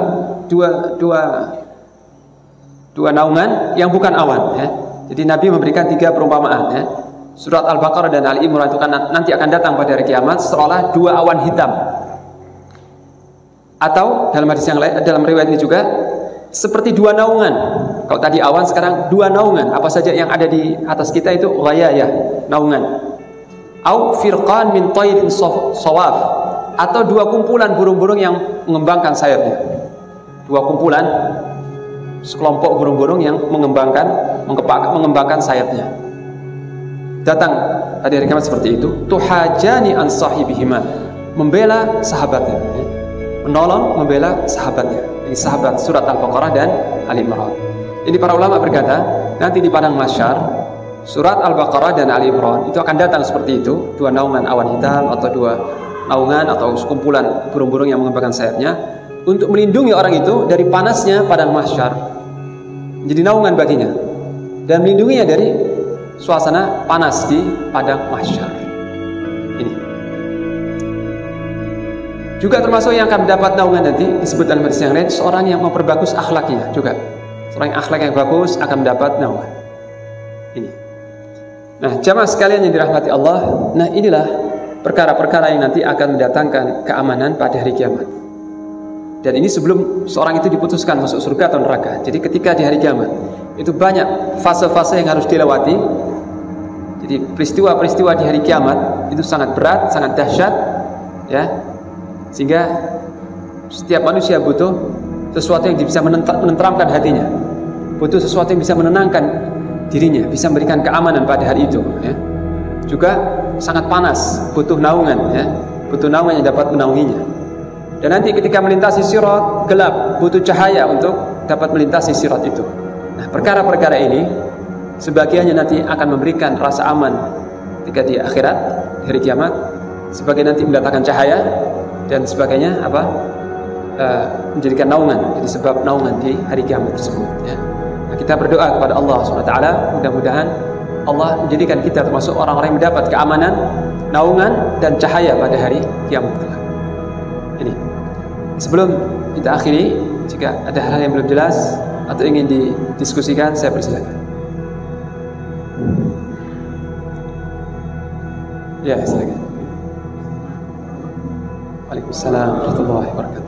S2: dua naungan yang bukan awan, ya. Jadi Nabi memberikan 3 perumpamaan, ya. Surat Al-Baqarah dan Ali Imran itu kan nanti akan datang pada hari kiamat seolah 2 awan hitam. Atau dalam hadis yang lain, dalam riwayat ini juga seperti 2 naungan. Kalau tadi awan, sekarang 2 naungan. Apa saja yang ada di atas kita itu ghayayah, naungan. Au firqan min tayrin sawaf, atau 2 kumpulan burung-burung yang mengembangkan sayapnya. 2 kumpulan, sekelompok burung-burung yang mengembangkan sayapnya. Datang pada hari kiamat seperti itu, tuhajani an sahibihima, membela sahabatnya, ya. Menolong, membela sahabatnya. Ini sahabat surat Al-Baqarah dan Ali Imran. Ini para ulama berkata, nanti di padang mahsyar, surat Al-Baqarah dan Ali Imran itu akan datang seperti itu, dua naungan awan hitam atau dua naungan atau sekumpulan burung-burung yang mengembangkan sayapnya untuk melindungi orang itu dari panasnya padang mahsyar. Jadi naungan baginya dan melindunginya dari suasana panas di padang mahsyar. Ini juga termasuk yang akan mendapat naungan nanti disebut dalam hadis yang lain, seorang yang memperbagus akhlaknya juga. Seorang yang akhlak yang bagus akan mendapat naungan. Ini. Nah, jamaah sekalian yang dirahmati Allah, nah inilah perkara-perkara yang nanti akan mendatangkan keamanan pada hari kiamat. Dan ini sebelum seorang itu diputuskan masuk surga atau neraka. Jadi ketika di hari kiamat itu banyak fase-fase yang harus dilewati. Jadi peristiwa-peristiwa di hari kiamat itu sangat berat, sangat dahsyat, ya. Sehingga setiap manusia butuh sesuatu yang bisa menenteramkan hatinya, butuh sesuatu yang bisa menenangkan dirinya, bisa memberikan keamanan pada hari itu, ya. Juga sangat panas, butuh naungan, ya. Butuh naungan yang dapat menaunginya. Dan nanti ketika melintasi sirat gelap, butuh cahaya untuk dapat melintasi sirat itu. Nah, perkara-perkara ini sebagiannya nanti akan memberikan rasa aman ketika di akhirat, di hari kiamat, sebagai nanti mendatangkan cahaya, dan sebagainya menjadikan naungan, jadi sebab naungan di hari kiamat tersebut, ya. Nah, kita berdoa kepada Allah SWT, mudah-mudahan Allah menjadikan kita termasuk orang-orang yang mendapat keamanan, naungan dan cahaya pada hari kiamat kelak. Ini sebelum kita akhiri, jika ada hal yang belum jelas atau ingin didiskusikan, saya persilakan. Ya, silakan. Waalaikumsalam warahmatullahi wabarakatuh.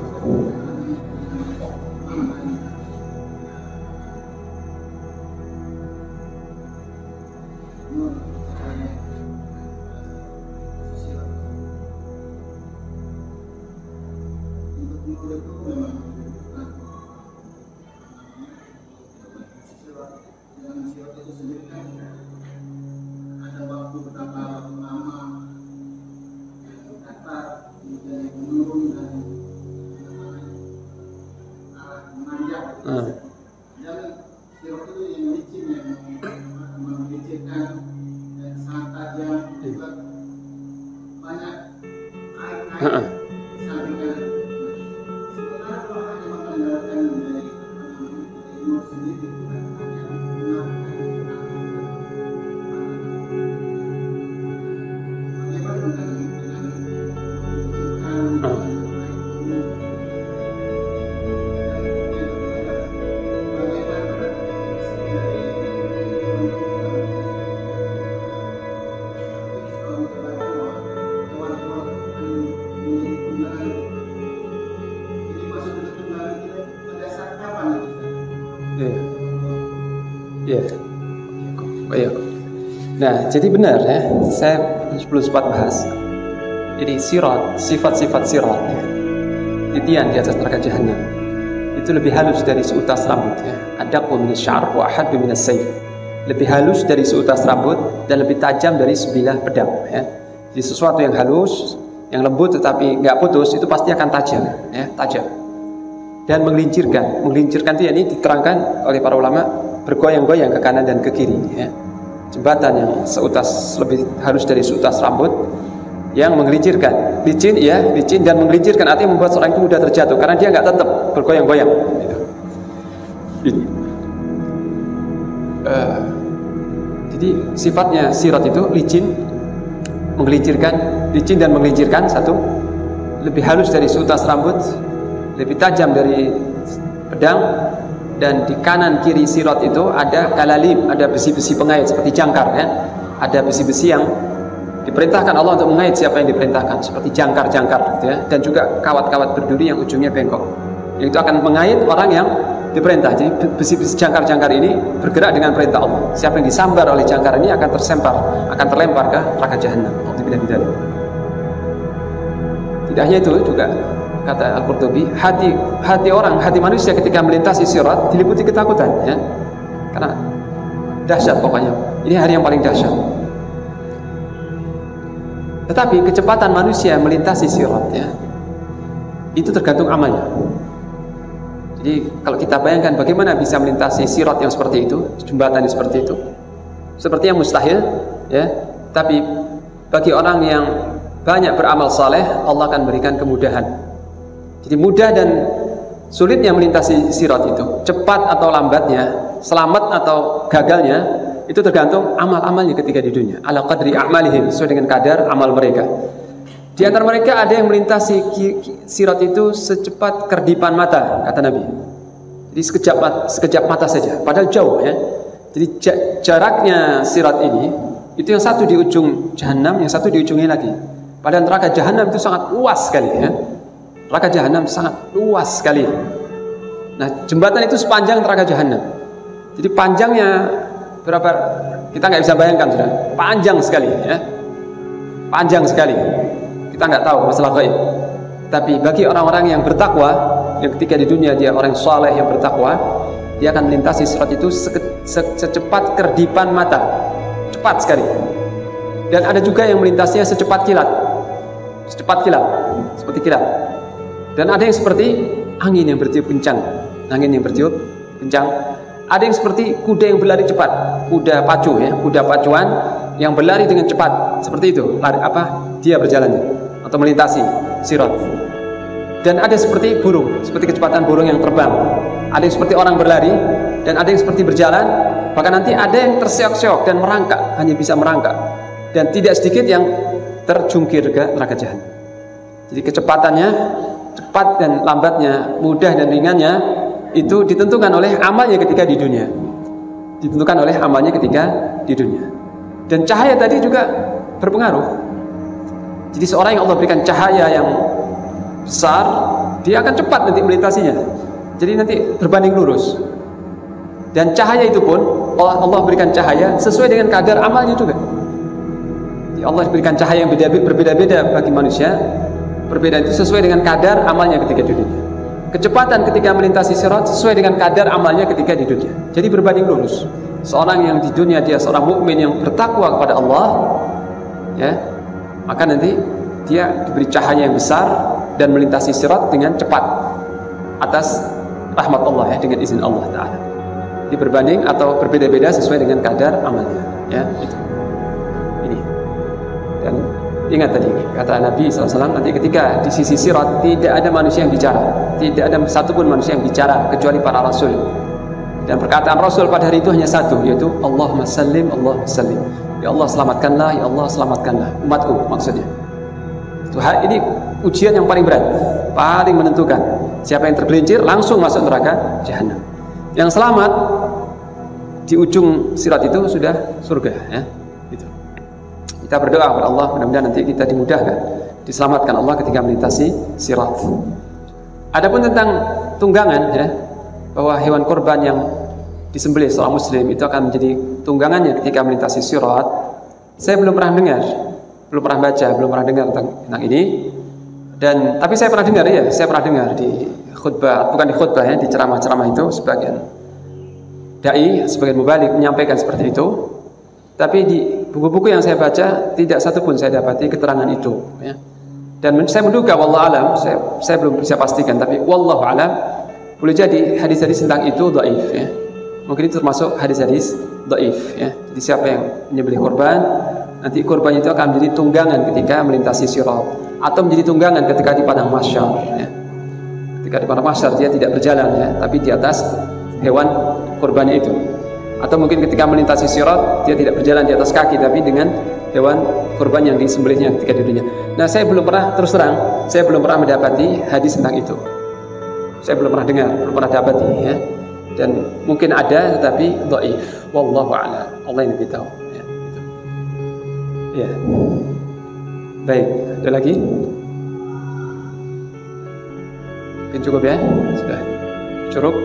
S2: Nah, jadi benar, ya, saya belum sempat bahas. Jadi sirat, sifat-sifat sirat, ya, titian di atas neraka jahanam itu lebih halus dari seutas rambut, ya. Adaqu minas sya'ar wa ahaddu minas sayf. Lebih halus dari seutas rambut dan lebih tajam dari sebilah pedang, ya. Jadi sesuatu yang halus, yang lembut tetapi nggak putus itu pasti akan tajam, ya, tajam. Dan menggelincirkan. Menggelincirkan itu, ya, ini diterangkan oleh para ulama, bergoyang-goyang ke kanan dan ke kiri, ya. Jembatan yang seutas, lebih halus dari seutas rambut, yang menggelincirkan, licin, ya, licin dan menggelincirkan, artinya membuat seorang itu mudah terjatuh karena dia nggak tetap bergoyang-goyang, gitu. Ini. Jadi sifatnya sirat itu licin, menggelincirkan, licin dan menggelincirkan, satu, lebih halus dari seutas rambut, lebih tajam dari pedang. Dan di kanan kiri sirat itu ada kalalib, ada besi-besi pengait seperti jangkar, ya. Ada besi-besi yang diperintahkan Allah untuk mengait siapa yang diperintahkan, seperti jangkar-jangkar, gitu, ya. Dan juga kawat-kawat berduri yang ujungnya bengkok, yang itu akan mengait orang yang diperintah. Jadi besi-besi jangkar-jangkar ini bergerak dengan perintah Allah. Siapa yang disambar oleh jangkar ini akan terlempar ke neraka jahanam. Tidak hanya itu, juga kata Al-Qurtubi, hati manusia ketika melintasi sirat diliputi ketakutan, ya. Karena dahsyat pokoknya. Ini hari yang paling dahsyat. Tetapi kecepatan manusia melintasi sirat, ya, itu tergantung amalnya. Jadi kalau kita bayangkan bagaimana bisa melintasi sirat yang seperti itu, jembatan yang seperti itu, sepertinya mustahil, ya. Tapi bagi orang yang banyak beramal saleh, Allah akan berikan kemudahan. Jadi mudah dan sulitnya melintasi sirat itu, cepat atau lambatnya, selamat atau gagalnya, itu tergantung amal-amalnya ketika di dunia. Ala qadri a'malihim, sesuai dengan kadar amal mereka. Di antara mereka ada yang melintasi sirat itu secepat kerdipan mata, kata Nabi. Jadi sekejap mata saja, padahal jauh, ya. Jadi jaraknya sirat ini, itu yang satu di ujung jahanam, yang satu di ujungnya lagi. Padahal neraka jahanam itu sangat luas sekali, ya. Neraka jahanam sangat luas sekali. Nah, jembatan itu sepanjang neraka jahanam. Jadi panjangnya berapa? Kita nggak bisa bayangkan, sudah. Panjang sekali, ya. Panjang sekali. Kita nggak tahu masalah gaib. Tapi bagi orang-orang yang bertakwa, yang ketika di dunia dia orang saleh yang bertakwa, dia akan melintasi sirat itu secepat kerdipan mata, cepat sekali. Dan ada juga yang melintasinya secepat kilat, seperti kilat. Dan ada yang seperti angin yang bertiup kencang, Ada yang seperti kuda yang berlari cepat, kuda pacu, ya, kuda pacuan yang berlari dengan cepat, seperti itu. Dia berjalannya atau melintasi sirat. Dan ada seperti burung, seperti kecepatan burung yang terbang. Ada yang seperti orang berlari, dan ada yang seperti berjalan. Bahkan nanti ada yang terseok-seok dan merangkak, hanya bisa merangkak. Dan tidak sedikit yang terjungkir ke neraka jahanam. Jadi kecepatannya, cepat dan lambatnya, mudah dan ringannya, itu ditentukan oleh amalnya ketika di dunia. Dan cahaya tadi juga berpengaruh. Jadi seorang yang Allah berikan cahaya yang besar, dia akan cepat nanti melintasinya. Jadi nanti berbanding lurus. Dan cahaya itu pun Allah berikan cahaya sesuai dengan kadar amalnya juga. Jadi Allah berikan cahaya yang berbeda-beda bagi manusia. Perbedaan itu sesuai dengan kadar amalnya ketika di dunia. Kecepatan ketika melintasi sirat sesuai dengan kadar amalnya ketika di dunia. Jadi berbanding lurus. Seorang yang di dunia dia seorang mukmin yang bertakwa kepada Allah, ya, maka nanti dia diberi cahaya yang besar dan melintasi sirat dengan cepat atas rahmat Allah, ya, dengan izin Allah Ta'ala. Jadi berbanding atau berbeda-beda sesuai dengan kadar amalnya, ya, itu. Ini. Dan ingat tadi kata Nabi SAW, nanti ketika di sisi sirat tidak ada manusia yang bicara, tidak ada satupun manusia yang bicara kecuali para rasul. Dan perkataan rasul pada hari itu hanya satu, yaitu Allahumma sallim, Allahumma sallim. Ya Allah selamatkanlah, ya Allah selamatkanlah umatku, maksudnya. Ini ujian yang paling berat, paling menentukan. Siapa yang tergelincir langsung masuk neraka jahanam. Yang selamat di ujung sirat itu sudah surga, ya. Gitu. Kita berdoa kepada Allah, mudah-mudahan nanti kita dimudahkan, diselamatkan Allah ketika melintasi sirat. Adapun tentang tunggangan, ya, bahwa hewan korban yang disembelih seorang muslim itu akan menjadi tunggangannya ketika melintasi sirat, saya belum pernah dengar, belum pernah baca, belum pernah dengar tentang ini. Dan tapi saya pernah dengar, ya, saya pernah dengar di khutbah, bukan di khutbah, ya, di ceramah-ceramah itu sebagian dai, sebagian mubalik menyampaikan seperti itu. Tapi di buku-buku yang saya baca tidak satupun saya dapati keterangan itu, ya. Dan saya menduga, wallahu alam, saya belum bisa pastikan, tapi wallahu alam, boleh jadi hadis-hadis tentang itu dhaif, ya. Mungkin itu termasuk hadis-hadis dhaif, ya. Jadi siapa yang menyembelih korban, nanti korbannya itu akan menjadi tunggangan ketika melintasi sirat, atau menjadi tunggangan ketika di padang mahsyar, ya. Ketika di padang mahsyar dia tidak berjalan, ya, tapi di atas hewan korbannya itu. Atau mungkin ketika melintasi sirat dia tidak berjalan di atas kaki, tapi dengan hewan korban yang disembelihnya ketika di dunia. Nah, saya belum pernah, terus terang, saya belum pernah mendapati hadis tentang itu. Saya belum pernah dengar, belum pernah dapati, ya. Dan mungkin ada tetapi dhaif. Wallahu a'lam. Allah yang lebih tahu, ya. Gitu. Ya. Baik, ada lagi? Mungkin cukup, ya? Sudah cukup.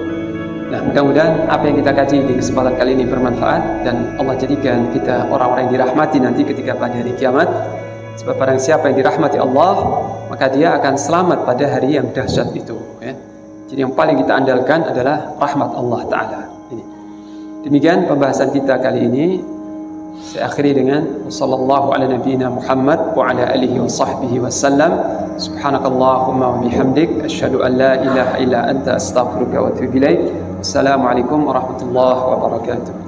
S2: Nah, mudah-mudahan apa yang kita kaji di kesempatan kali ini bermanfaat dan Allah jadikan kita orang-orang yang dirahmati nanti ketika pada hari kiamat. Sebab barang siapa yang dirahmati Allah, maka dia akan selamat pada hari yang dahsyat itu, ya. Jadi yang paling kita andalkan adalah rahmat Allah Ta'ala. Ini. Demikian pembahasan kita kali ini. Saya akhiri dengan sallallahu ala nabiyyina Muhammad wa ala alihi wa sahbihi wasallam. Subhanakallahumma wa bihamdik asyhadu an la ilaha illa anta astaghfiruka wa atubu ilaik. Assalamualaikum warahmatullahi wabarakatuh.